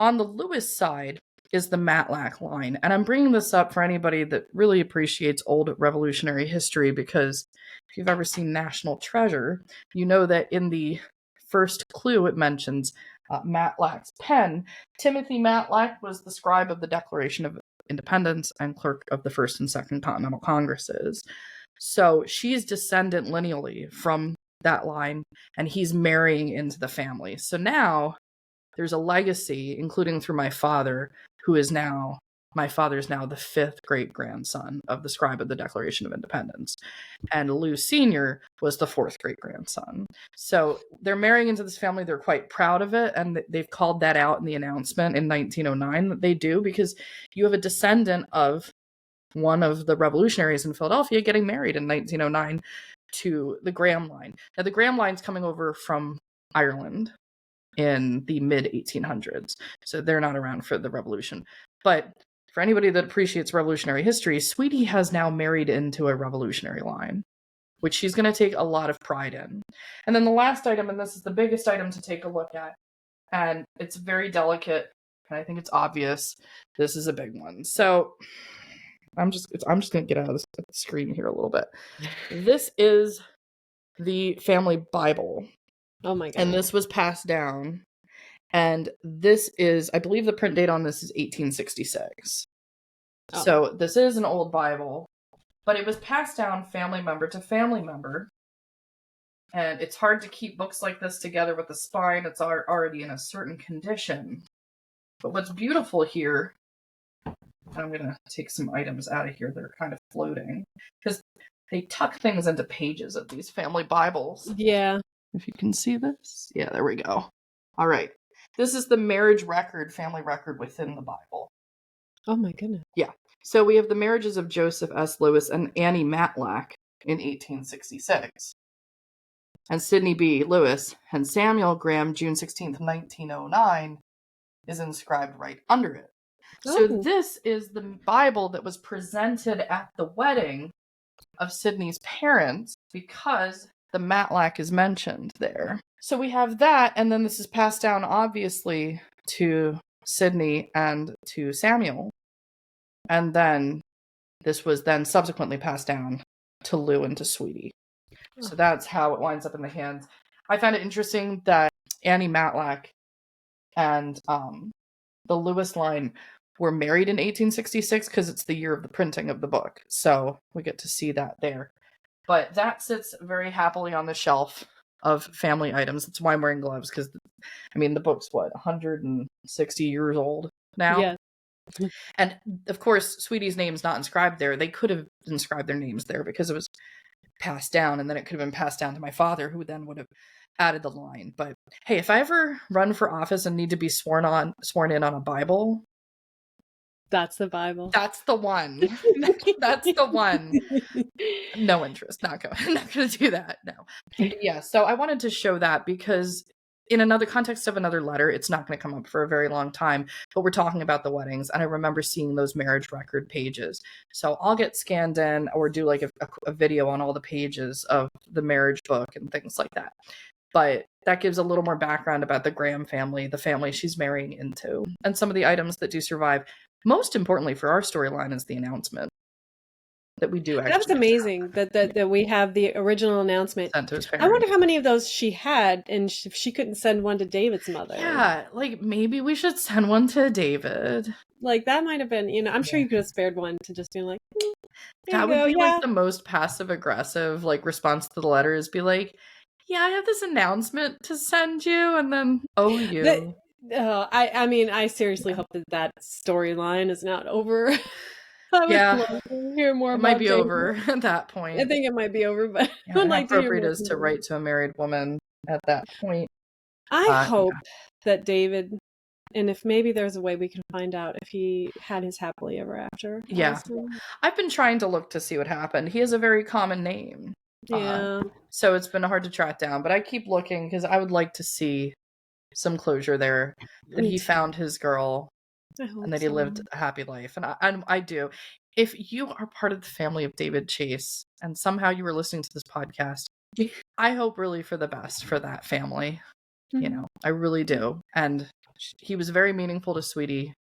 on the Lewis side is the Matlack line. And I'm bringing this up for anybody that really appreciates old Revolutionary history, because if you've ever seen National Treasure, you know that in the first clue it mentions Matlack's pen. Timothy Matlack was the scribe of the Declaration of Independence and clerk of the First and Second Continental Congresses. So she's descendant lineally from that line, and he's marrying into the family. So now there's a legacy, including through my father, my father's now the fifth great-grandson of the scribe of the Declaration of Independence. And Lou Sr. was the fourth great-grandson. So they're marrying into this family. They're quite proud of it, and they've called that out in the announcement in 1909 that they do, because you have a descendant of one of the revolutionaries in Philadelphia getting married in 1909 to the Graham line. Now, the Graham line's coming over from Ireland in the mid-1800s, so they're not around for the revolution. But for anybody that appreciates revolutionary history, Sweetie has now married into a revolutionary line, which she's going to take a lot of pride in. And then the last item, and this is the biggest item to take a look at, and it's very delicate, and I think it's obvious, this is a big one. So I'm just going to get out of the screen here a little bit. This is the family Bible. Oh my God. And this was passed down. And this is, I believe the print date on this is 1866. Oh. So this is an old Bible, but it was passed down family member to family member. And it's hard to keep books like this together with the spine. It's already in a certain condition. But what's beautiful here, I'm going to take some items out of here that are kind of floating, because they tuck things into pages of these family Bibles. Yeah. if you can see this. Yeah, there we go. All right. This is the marriage record, family record within the Bible. Oh my goodness. Yeah. So we have the marriages of Joseph S. Lewis and Annie Matlack in 1866. And Sidney B. Lewis and Samuel Graham, June 16th, 1909, is inscribed right under it. So this is the Bible that was presented at the wedding of Sidney's parents because the Matlack is mentioned there. So we have that, and then this is passed down, obviously, to Sidney and to Samuel. And then this was then subsequently passed down to Lou and to Sweetie. So that's how it winds up in the hands. I found it interesting that Annie Matlack and the Lewis line were married in 1866 because it's the year of the printing of the book. So we get to see that there. But that sits very happily on the shelf of family items. That's why I'm wearing gloves, because, I mean, the book's, 160 years old now? Yeah. And, of course, Sweetie's name's not inscribed there. They could have inscribed their names there because it was passed down, and then it could have been passed down to my father, who then would have added the line. But, hey, if I ever run for office and need to be sworn in on a Bible... That's the Bible. That's the one. That's the one. No interest. Not going to do that. No. Yeah. So I wanted to show that because in another context of another letter, it's not going to come up for a very long time, but we're talking about the weddings. And I remember seeing those marriage record pages. So I'll get scanned in or do like a video on all the pages of the marriage book and things like that. But that gives a little more background about the Graham family, the family she's marrying into, and some of the items that do survive. Most importantly for our storyline is the announcement that we do. That was amazing that we have the original announcement. Sent to his I wonder how many of those she had, and she couldn't send one to David's mother. Yeah, like maybe we should send one to David. Like that might have been, I'm sure you could have spared one to just be like, that would be like the most passive aggressive like response to the letter is be like, yeah, I have this announcement to send you, and then you. I mean, I seriously hope that storyline is not over. I would love to hear more. It might be over at that point. I think it might be over, but I would like to hear more. Appropriate is to write to a married woman at that point. I hope that David, and if maybe there's a way we can find out if he had his happily ever after. Yeah, I've been trying to look to see what happened. He has a very common name. Yeah. So it's been hard to track down, but I keep looking because I would like to see some closure there, that he found his girl and that he lived a happy life. And I do. If you are part of the family of David Chase and somehow you were listening to this podcast, I hope really for the best for that family. Mm-hmm. I really do. And he was very meaningful to Sweetie.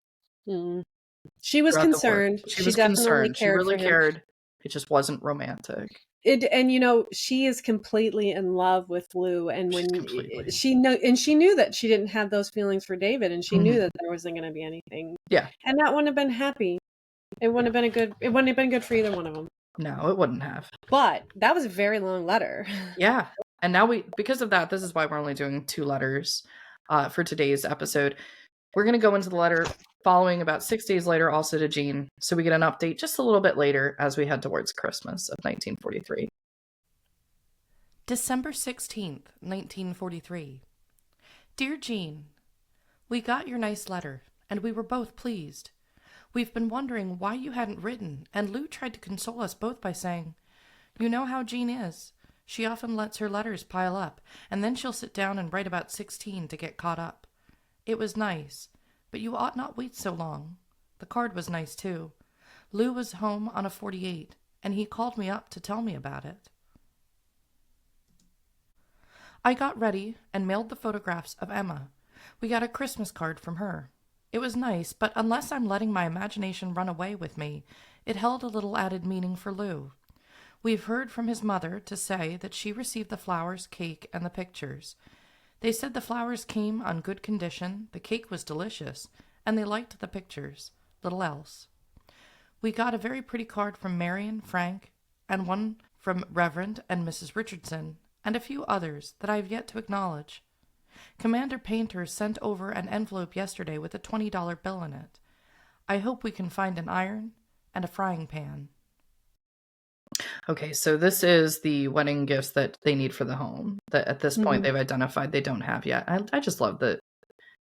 She was concerned. She was concerned. She really cared. It just wasn't romantic. And she is completely in love with Lou, and when she knew that she didn't have those feelings for David, and she knew that there wasn't going to be anything. Yeah, and that wouldn't have been happy. It wouldn't have been good for either one of them. No, it wouldn't have. But that was a very long letter. Yeah, and now because of that, this is why we're only doing 2 letters for today's episode. We're going to go into the letter following about 6 days later, also to Jean, so we get an update just a little bit later as we head towards Christmas of 1943. December 16th, 1943. Dear Jean, we got your nice letter, and we were both pleased. We've been wondering why you hadn't written, and Lou tried to console us both by saying, "You know how Jean is. She often lets her letters pile up, and then she'll sit down and write about 16 to get caught up. It was nice, but you ought not wait so long. The card was nice, too. Lou was home on a 48, and he called me up to tell me about it." I got ready and mailed the photographs of Emma. We got a Christmas card from her. It was nice, but unless I'm letting my imagination run away with me, it held a little added meaning for Lou. We've heard from his mother to say that she received the flowers, cake, and the pictures. They said the flowers came on good condition, the cake was delicious, and they liked the pictures, little else. We got a very pretty card from Marion, Frank, and one from Reverend and Mrs. Richardson, and a few others that I have yet to acknowledge. Commander Painter sent over an envelope yesterday with a $20 bill in it. I hope we can find an iron and a frying pan. Okay, so this is the wedding gifts that they need for the home that at this point they've identified they don't have yet. I just love that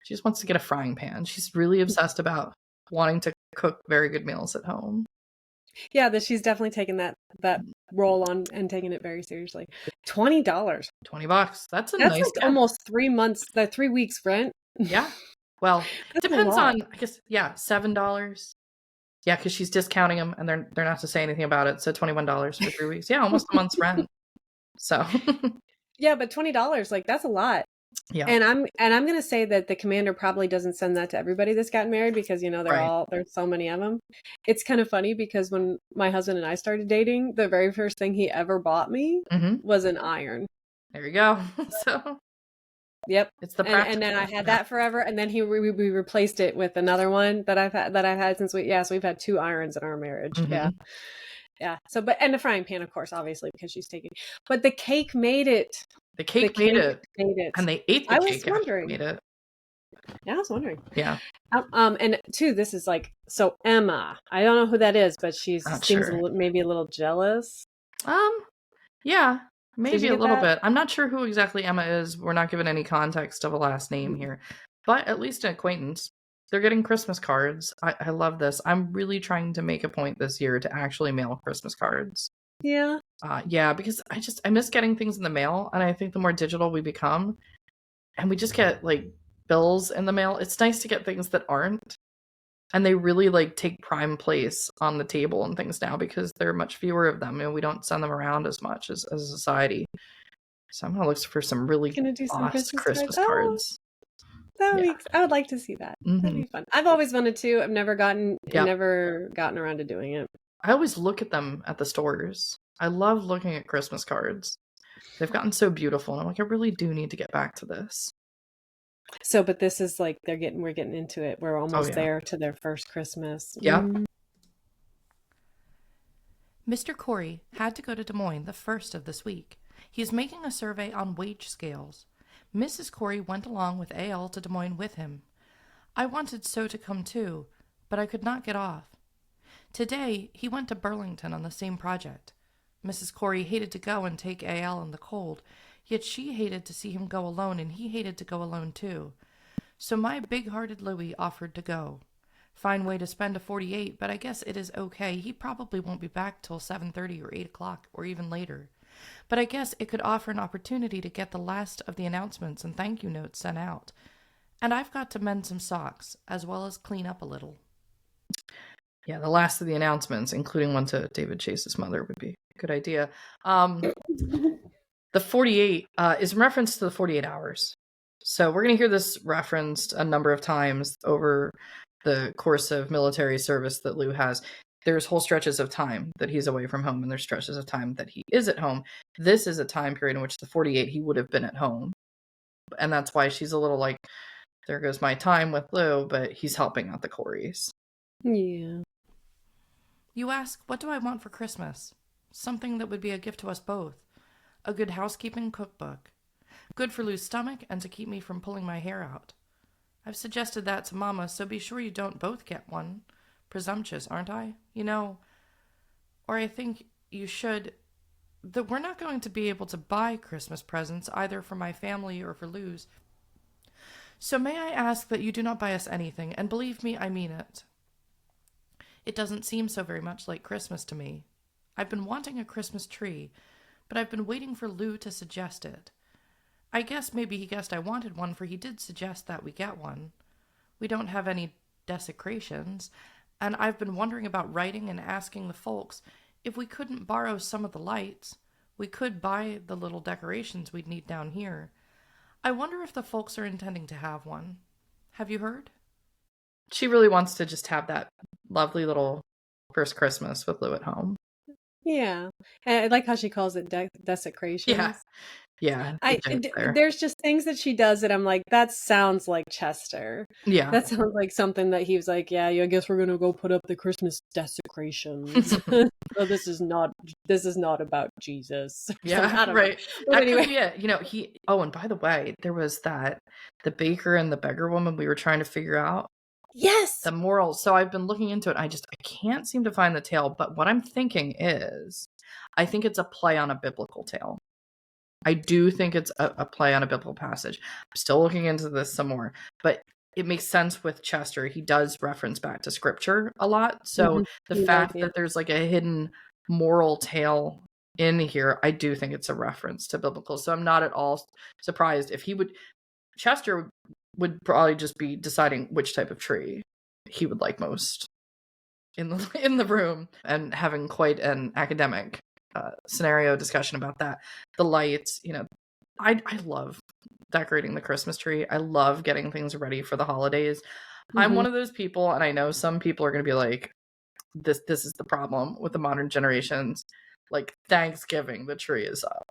she just wants to get a frying pan. She's really obsessed about wanting to cook very good meals at home. Yeah, that she's definitely taken that role on and taking it very seriously. $20. $20. That's like gift. Almost 3 months, 3 weeks rent. Yeah. Well, depends on, I guess, $7. Yeah, because she's discounting them, and they're not to say anything about it. So $21 for 3 weeks. Yeah, almost a month's rent. So. Yeah, but $20, like that's a lot. Yeah. And I'm gonna say that the commander probably doesn't send that to everybody that's gotten married because there's so many of them. It's kind of funny because when my husband and I started dating, the very first thing he ever bought me was an iron. There you go. So. Yep. It's the and then I had that forever, and then we replaced it with another one that I've had since we've had 2 irons in our marriage. Yeah. So, and the frying pan, of course, obviously, because she's taking. But the cake made it. The cake made it, and they ate the cake. I was wondering. Made it. Yeah, I was wondering. Yeah. And two, this is like so Emma. I don't know who that is, but she seems maybe a little jealous. Yeah. Maybe a little bit. I'm not sure who exactly Emma is. We're not given any context of a last name here, but at least an acquaintance. They're getting Christmas cards. I love this. I'm really trying to make a point this year to actually mail Christmas cards. Yeah. Yeah, because I miss getting things in the mail, and I think the more digital we become, and we just get like bills in the mail, it's nice to get things that aren't. And they really like take prime place on the table and things now because there are much fewer of them, and we don't send them around as much as a society. So I'm gonna look for some really boss Christmas cards. I would like to see that. That'd be fun. I've always wanted to. I've never gotten around to doing it. I always look at them at the stores. I love looking at Christmas cards. They've gotten so beautiful, and I'm like, I really do need to get back to this. So, but this is like we're getting into it. We're almost there to their first Christmas. Yeah. Mr. Corey had to go to Des Moines the first of this week. He is making a survey on wage scales. Mrs. Corey went along with A.L. to Des Moines with him. I wanted so to come too, but I could not get off. Today, he went to Burlington on the same project. Mrs. Corey hated to go and take A.L. in the cold, yet she hated to see him go alone, and he hated to go alone too. So my big-hearted Louie offered to go. Fine way to spend a 48, but I guess it is okay. He probably won't be back till 7:30 or 8 o'clock, or even later. But I guess it could offer an opportunity to get the last of the announcements and thank you notes sent out. And I've got to mend some socks, as well as clean up a little. Yeah, the last of the announcements, including one to David Chase's mother, would be a good idea. The 48 is in reference to the 48 hours. So we're going to hear this referenced a number of times over the course of military service that Lou has. There's whole stretches of time that he's away from home, and there's stretches of time that he is at home. This is a time period in which the 48 he would have been at home. And that's why she's a little like, there goes my time with Lou, but he's helping out the Coreys. Yeah. You ask, what do I want for Christmas? Something that would be a gift to us both. A good housekeeping cookbook. Good for Lou's stomach and to keep me from pulling my hair out. I've suggested that to Mama, so be sure you don't both get one. Presumptuous, aren't I? Or I think you should. That we're not going to be able to buy Christmas presents either for my family or for Lou's. So may I ask that you do not buy us anything, and believe me, I mean it. It doesn't seem so very much like Christmas to me. I've been wanting a Christmas tree, but I've been waiting for Lou to suggest it. I guess maybe he guessed I wanted one, for he did suggest that we get one. We don't have any desecrations, and I've been wondering about writing and asking the folks if we couldn't borrow some of the lights. We could buy the little decorations we'd need down here. I wonder if the folks are intending to have one. Have you heard? She really wants to just have that lovely little first Christmas with Lou at home. Yeah. And I like how she calls it desecrations. Yeah. There's just things that she does that I'm like, that sounds like Chester. Yeah. That sounds like something that he was like, yeah, I guess we're going to go put up the Christmas desecrations. So this is not about Jesus. Yeah, right. But anyway. And by the way, there was the baker and the beggar woman we were trying to figure out. Yes. The morals. So I've been looking into it. I can't seem to find the tale, but what I'm thinking is I think it's a play on a biblical tale. I do think it's a play on a biblical passage. I'm still looking into this some more, but it makes sense with Chester. He does reference back to scripture a lot. So the fact that there's like a hidden moral tale in here, I do think it's a reference to biblical. So I'm not at all surprised if Chester would probably just be deciding which type of tree he would like most in the room and having quite an academic scenario discussion about that. The lights, I love decorating the Christmas tree. I love getting things ready for the holidays. I'm one of those people, and I know some people are going to be like, this is the problem with the modern generations. Like Thanksgiving, the tree is up.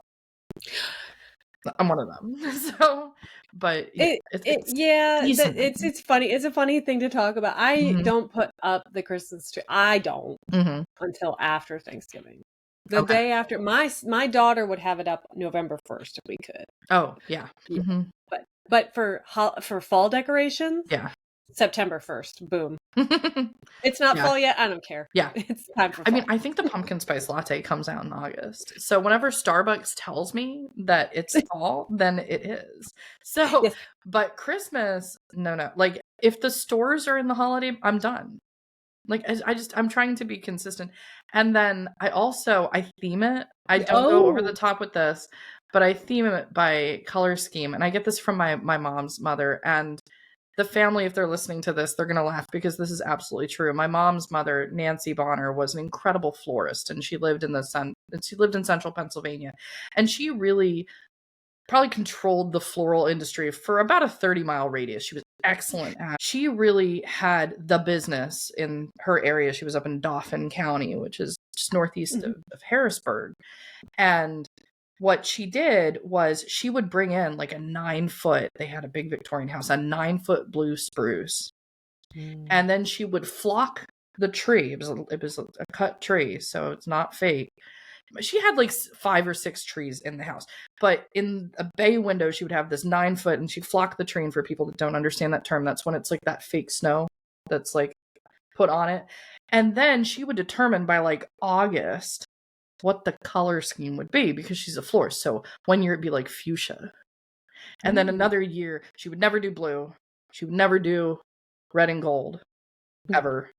I'm one of them. So, but it's funny. It's a funny thing to talk about. I don't put up the Christmas tree. I don't until after Thanksgiving. The day after, my daughter would have it up November 1st if we could. Oh yeah. But for fall decorations, September 1st, boom. It's not fall yet. I don't care. Yeah, it's time for fall. I mean, I think the pumpkin spice latte comes out in August. So whenever Starbucks tells me that it's fall, then it is. So, but Christmas, no. Like if the stores are in the holiday, I'm done. Like I'm trying to be consistent. And then I theme it. I don't go over the top with this, but I theme it by color scheme. And I get this from my mom's mother, and the family, if they're listening to this, they're going to laugh because this is absolutely true. My mom's mother, Nancy Bonner, was an incredible florist, and she lived in central Pennsylvania. And she really probably controlled the floral industry for about a 30-mile radius. She was excellent at it. She really had the business in her area. She was up in Dauphin County, which is just northeast of Harrisburg. And what she did was she would bring in like a 9-foot, they had a big Victorian house, a 9-foot blue spruce. And then she would flock the tree. It was a cut tree, so it's not fake. She had like 5 or 6 trees in the house, but in a bay window, she would have this 9-foot, and she'd flock the tree. And for people that don't understand that term, that's when it's like that fake snow that's like put on it. And then she would determine by like August what the color scheme would be, because she's a florist. So one year it'd be like fuchsia. And then another year she would never do blue. She would never do red and gold ever.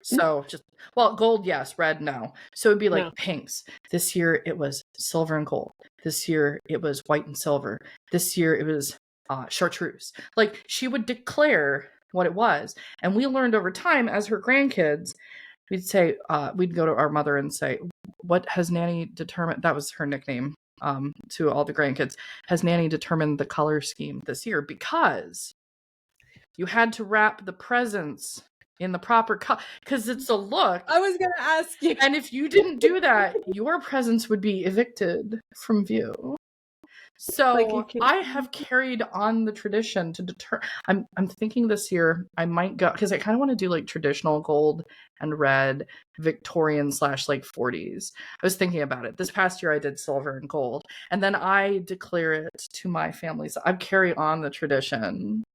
So gold, yes, red, no. So it'd be like pinks. This year it was silver and gold. This year it was white and silver. This year it was chartreuse. Like she would declare what it was. And we learned over time as her grandkids, we'd say, we'd go to our mother and say, what has Nanny determined? That was her nickname to all the grandkids. Has Nanny determined the color scheme this year? Because you had to wrap the presents in the proper color, because it's a look. I was going to ask you. And if you didn't do that, your presents would be evicted from view. So I have carried on the tradition to deter. I'm thinking this year I might go, because I kind of want to do like traditional gold and red, Victorian / like 40s. I was thinking about it. This past year I did silver and gold, and then I declare it to my family. So I carry on the tradition.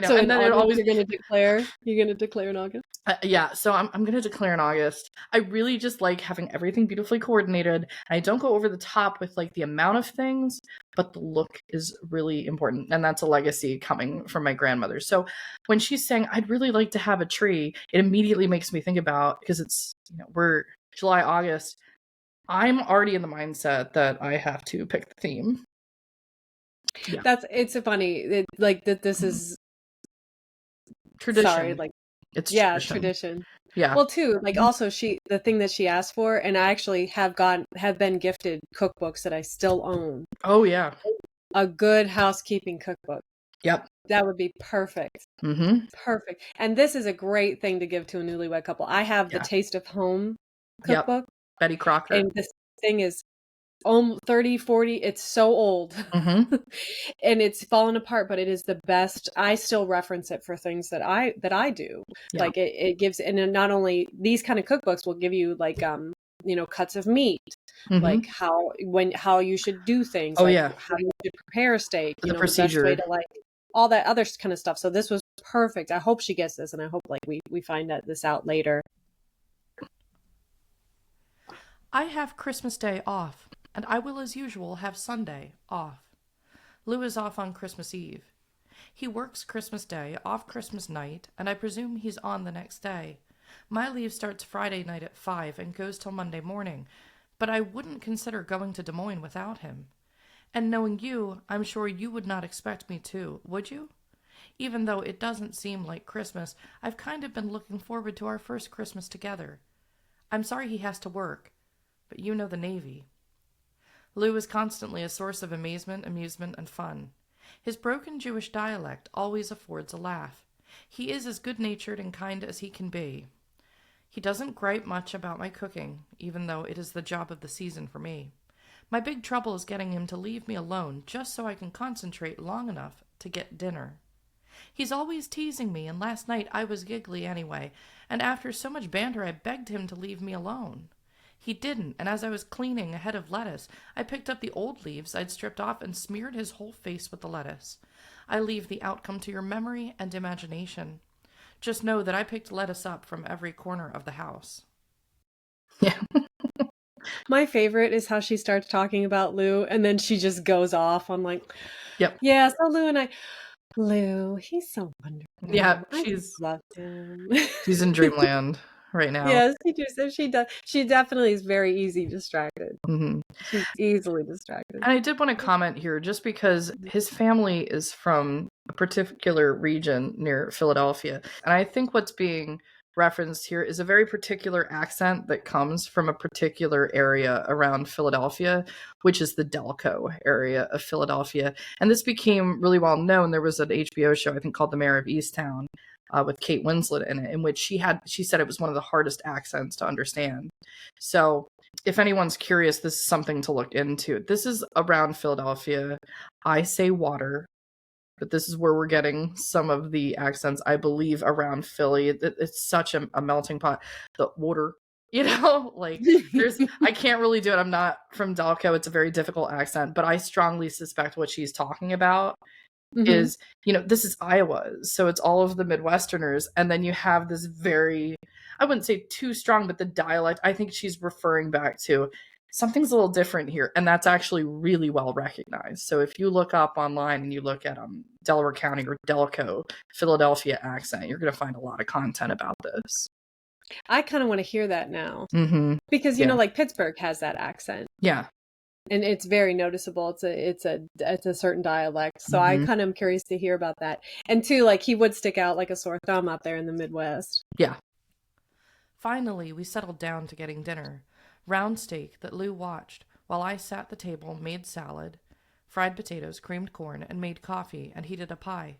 So and then you're going to declare. You're going to declare in August. Yeah, so I'm going to declare in August. I really just like having everything beautifully coordinated. I don't go over the top with like the amount of things, but the look is really important, and that's a legacy coming from my grandmother. So when she's saying I'd really like to have a tree, it immediately makes me think about, because it's we're July, August. I'm already in the mindset that I have to pick the theme. Yeah. It's a funny this is tradition. Sorry, it's tradition. Yeah. Well, too, also the thing that she asked for, and I actually have been gifted cookbooks that I still own. Oh yeah. A Good Housekeeping cookbook. Yep. That would be perfect. Perfect. And this is a great thing to give to a newlywed couple. I have the Taste of Home cookbook. Betty Crocker. And this thing is 30, 40, it's so old. And it's fallen apart, but it is the best. I still reference it for things that I do. Yeah. Like it gives, and not only these kind of cookbooks will give you cuts of meat, like how you should do things. How you should prepare a steak, the procedure, the best way to all that other kind of stuff. So this was perfect. I hope she gets this, and I hope we find this out later. I have Christmas Day off, and I will as usual have Sunday off. Lou is off on Christmas Eve. He works Christmas Day, off Christmas night, and I presume he's on the next day. My leave starts Friday night at 5 and goes till Monday morning, but I wouldn't consider going to Des Moines without him. And knowing you, I'm sure you would not expect me to, would you? Even though it doesn't seem like Christmas, I've kind of been looking forward to our first Christmas together. I'm sorry he has to work, but you know the Navy. Lou is constantly a source of amazement, amusement, and fun. His broken Jewish dialect always affords a laugh. He is as good-natured and kind as he can be. He doesn't gripe much about my cooking, even though it is the job of the season for me. My big trouble is getting him to leave me alone just so I can concentrate long enough to get dinner. He's always teasing me, and last night I was giggly anyway, and after so much banter I begged him to leave me alone. He didn't, and as I was cleaning a head of lettuce, I picked up the old leaves I'd stripped off and smeared his whole face with the lettuce. I leave the outcome to your memory and imagination. Just know that I picked lettuce up from every corner of the house. Yeah. My favorite is how she starts talking about Lou, and then she just goes off on like, Yep. yeah, so Lou, he's so wonderful. Yeah, I loved him. she's in dreamland right now. Yes, she does. She definitely is very easy distracted. Mm-hmm. She's easily distracted. And I did want to comment here, just because his family is from a particular region near Philadelphia. And I think what's being referenced here is a very particular accent that comes from a particular area around Philadelphia, which is the Delco area of Philadelphia. And this became really well known. There was an HBO show, I think, called The Mayor of Easttown, with Kate Winslet in it, in which she said it was one of the hardest accents to understand. So if anyone's curious, this is something to look into. This is around Philadelphia. I say water, but this is where we're getting some of the accents, I believe, around Philly. It's such a melting pot. The water, like I can't really do it. I'm not from Delco. It's a very difficult accent, but I strongly suspect what she's talking about is, this is Iowa. So it's all of the Midwesterners. And then you have this very, I wouldn't say too strong, but the dialect, I think she's referring back to something's a little different here. And that's actually really well recognized. So if you look up online and you look at Delaware County or Delco, Philadelphia accent, you're going to find a lot of content about this. I kind of want to hear that now. Mm-hmm. Because, like Pittsburgh has that accent. Yeah. And it's very noticeable. It's a certain dialect. So I kind of am curious to hear about that. And too, like he would stick out like a sore thumb out there in the Midwest. Yeah. Finally, we settled down to getting dinner. Round steak that Lou watched while I sat at the table, made salad, fried potatoes, creamed corn, and made coffee and heated a pie.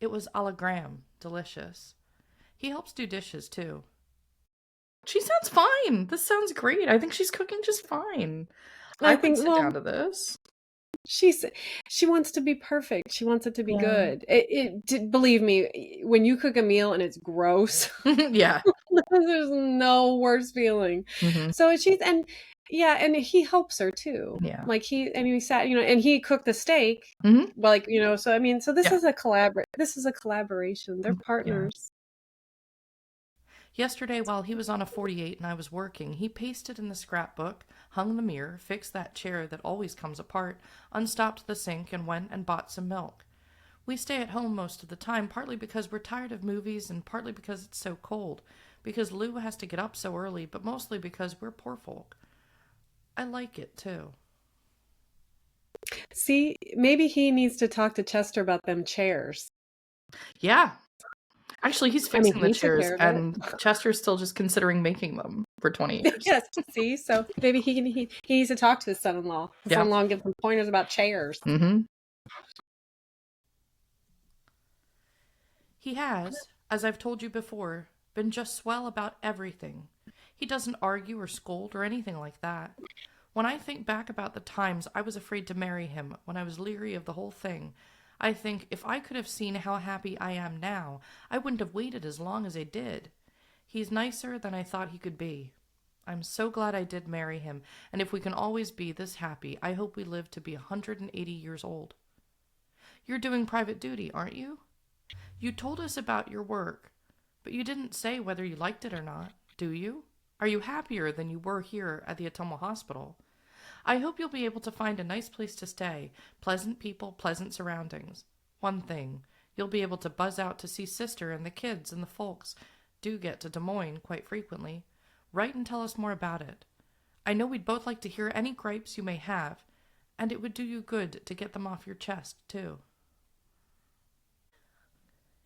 It was a la Graham, delicious. He helps do dishes too. She sounds fine. This sounds great. I think she's cooking just fine. I think sit down to this. She wants to be perfect. She wants it to be good. Believe me, when you cook a meal and it's gross, yeah, there's no worse feeling. So and he helps her too. Yeah, like he sat, and he cooked the steak. Like so so this is a collaboration. They're partners. Yeah. Yesterday, while he was on a 48 and I was working, he pasted in the scrapbook, hung the mirror, fixed that chair that always comes apart, unstopped the sink, and went and bought some milk. We stay at home most of the time, partly because we're tired of movies and partly because it's so cold, because Lou has to get up so early, but mostly because we're poor folk. I like it, too. See, maybe he needs to talk to Chester about them chairs. Yeah. Actually, he's fixing the chairs, and Chester's still just considering making them for 20 years. Yes, see? So maybe he needs to talk to his son-in-law. His son-in-law and give some pointers about chairs. He has, as I've told you before, been just swell about everything. He doesn't argue or scold or anything like that. When I think back about the times I was afraid to marry him, when I was leery of the whole thing, I think if I could have seen how happy I am now, I wouldn't have waited as long as I did. He's nicer than I thought he could be. I'm so glad I did marry him, and if we can always be this happy, I hope we live to be 180 years old. You're doing private duty, aren't you? You told us about your work, but you didn't say whether you liked it or not, do you? Are you happier than you were here at the Ottumwa Hospital? I hope you'll be able to find a nice place to stay, pleasant people, pleasant surroundings. One thing, you'll be able to buzz out to see Sister and the kids and the folks do get to Des Moines quite frequently. Write and tell us more about it. I know we'd both like to hear any gripes you may have, and it would do you good to get them off your chest, too.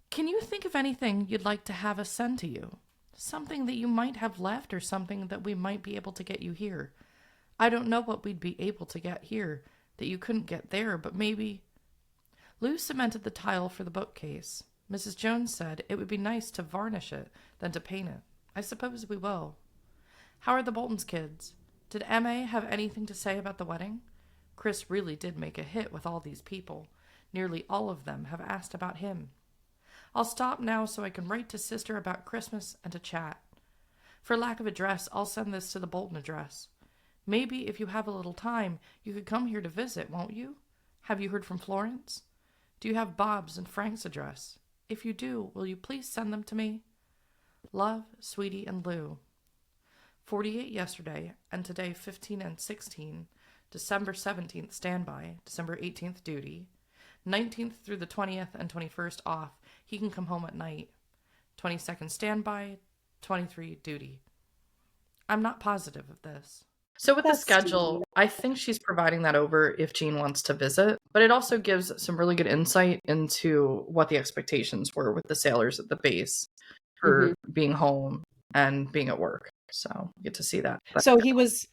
Can you think of anything you'd like to have us send to you? Something that you might have left or something that we might be able to get you here. I don't know what we'd be able to get here that you couldn't get there, but maybe... Lou cemented the tile for the bookcase. Mrs. Jones said it would be nice to varnish it than to paint it. I suppose we will. How are the Bolton's kids? Did M.A. have anything to say about the wedding? Chris really did make a hit with all these people. Nearly all of them have asked about him. I'll stop now so I can write to Sister about Christmas and to chat. For lack of address, I'll send this to the Bolton address. Maybe if you have a little time, you could come here to visit, won't you? Have you heard from Florence? Do you have Bob's and Frank's address? If you do, will you please send them to me? Love, Sweetie, and Lou. 48 yesterday, and today 15 and 16. December 17th standby, December 18th duty. 19th through the 20th and 21st off. He can come home at night. 22nd standby, 23 duty. I'm not positive of this. So with the schedule, I think she's providing that over if Jean wants to visit, but it also gives some really good insight into what the expectations were with the sailors at the base for being home and being at work. So you get to see that. So she was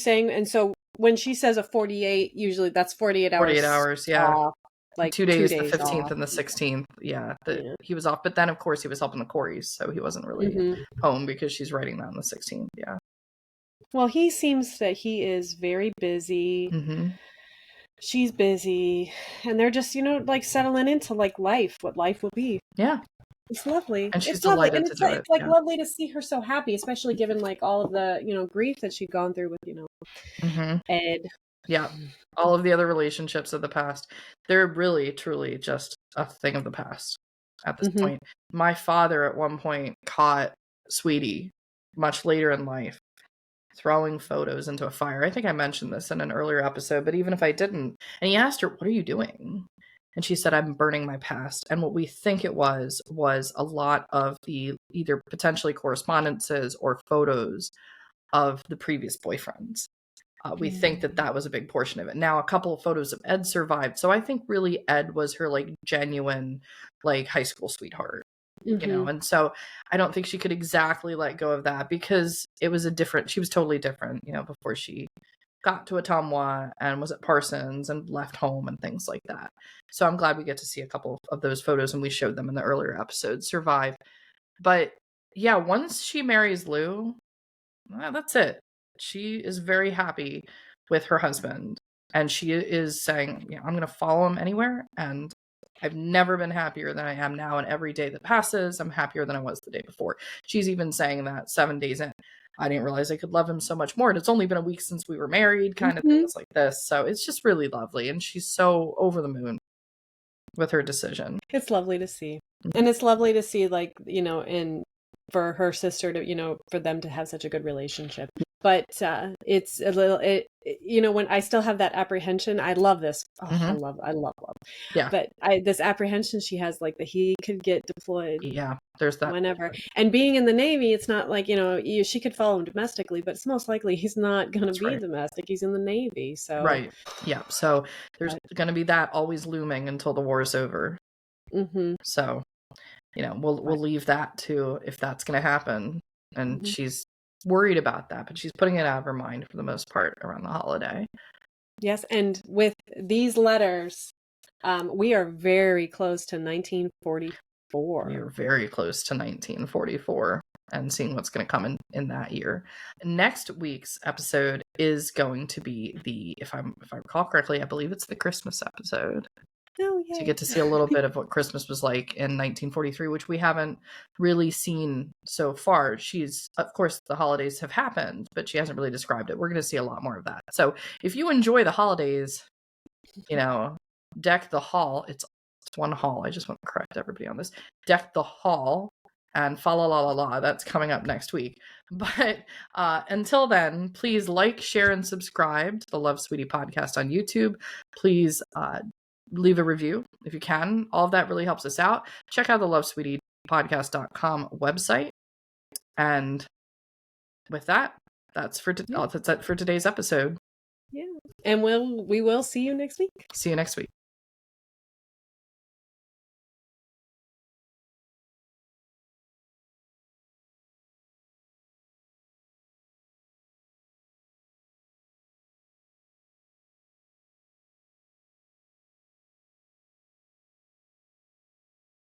saying, and so when she says a 48, usually that's 48 hours. 48 hours, yeah. Off, like 2 days, the 15th off. and the 16th. Yeah, he was off. But then, of course, he was helping the Coreys, so he wasn't really home because she's writing that on the 16th. Yeah. Well, he seems that he is very busy. She's busy. And they're just, like settling into like life, what life will be. Yeah. It's lovely. And she's it's lovely. delighted And to do it's like lovely to see her so happy, especially given like all of the, grief that she'd gone through with, Ed. Yeah. All of the other relationships of the past. They're really, truly just a thing of the past at this point. My father at one point caught Sweetie much later in life throwing photos into a fire. I think I mentioned this in an earlier episode, but even if I didn't, and he asked her, "What are you doing?" And she said, "I'm burning my past." And what we think it was a lot of the either potentially correspondences or photos of the previous boyfriends. We think that was a big portion of it. Now, a couple of photos of Ed survived. So I think really Ed was her like genuine, like high school sweetheart, And so I don't think she could exactly let go of that because she was totally different, before she got to Ottumwa and was at Parsons and left home and things like that. So I'm glad we get to see a couple of those photos, and we showed them in the earlier episodes, survive. But yeah, once she marries Lou, that's it. She is very happy with her husband, and she is saying, I'm going to follow him anywhere, and I've never been happier than I am now, and every day that passes, I'm happier than I was the day before. She's even saying that 7 days in. I didn't realize I could love him so much more, and it's only been a week since we were married, kind of things like this. So it's just really lovely, and she's so over the moon with her decision. It's lovely to see. And it's lovely to see, like, and for her sister to, for them to have such a good relationship. But it's a little, when I still have that apprehension, I love this. Oh, I love. Yeah. But this apprehension she has, like that he could get deployed. Yeah, there's that. Whenever. And being in the Navy, it's not like, she could follow him domestically, but it's most likely he's not going to be domestic. He's in the Navy. So. Right. Yeah. So there's going to be that always looming until the war is over. So, we'll leave that to if that's going to happen. And she's worried about that, but she's putting it out of her mind for the most part around the holiday. Yes, and with these letters, we are very close to 1944. We are very close to 1944 and seeing what's going to come in that year. Next week's episode is going to be if I recall correctly, I believe it's the Christmas episode. Oh, yeah. So you get to see a little bit of what Christmas was like in 1943, which we haven't really seen so far. Of course, the holidays have happened, but she hasn't really described it. We're going to see a lot more of that. So if you enjoy the holidays, deck the hall. It's one hall. I just want to correct everybody on this. Deck the hall and Fa La La La La. That's coming up next week. But until then, please like, share, and subscribe to the Love Sweetie podcast on YouTube. Please leave a review if you can. All of that really helps us out. Check out the lovesweetiepodcast.com website. And with that, that's it for today's episode. Yeah. And we will see you next week. See you next week.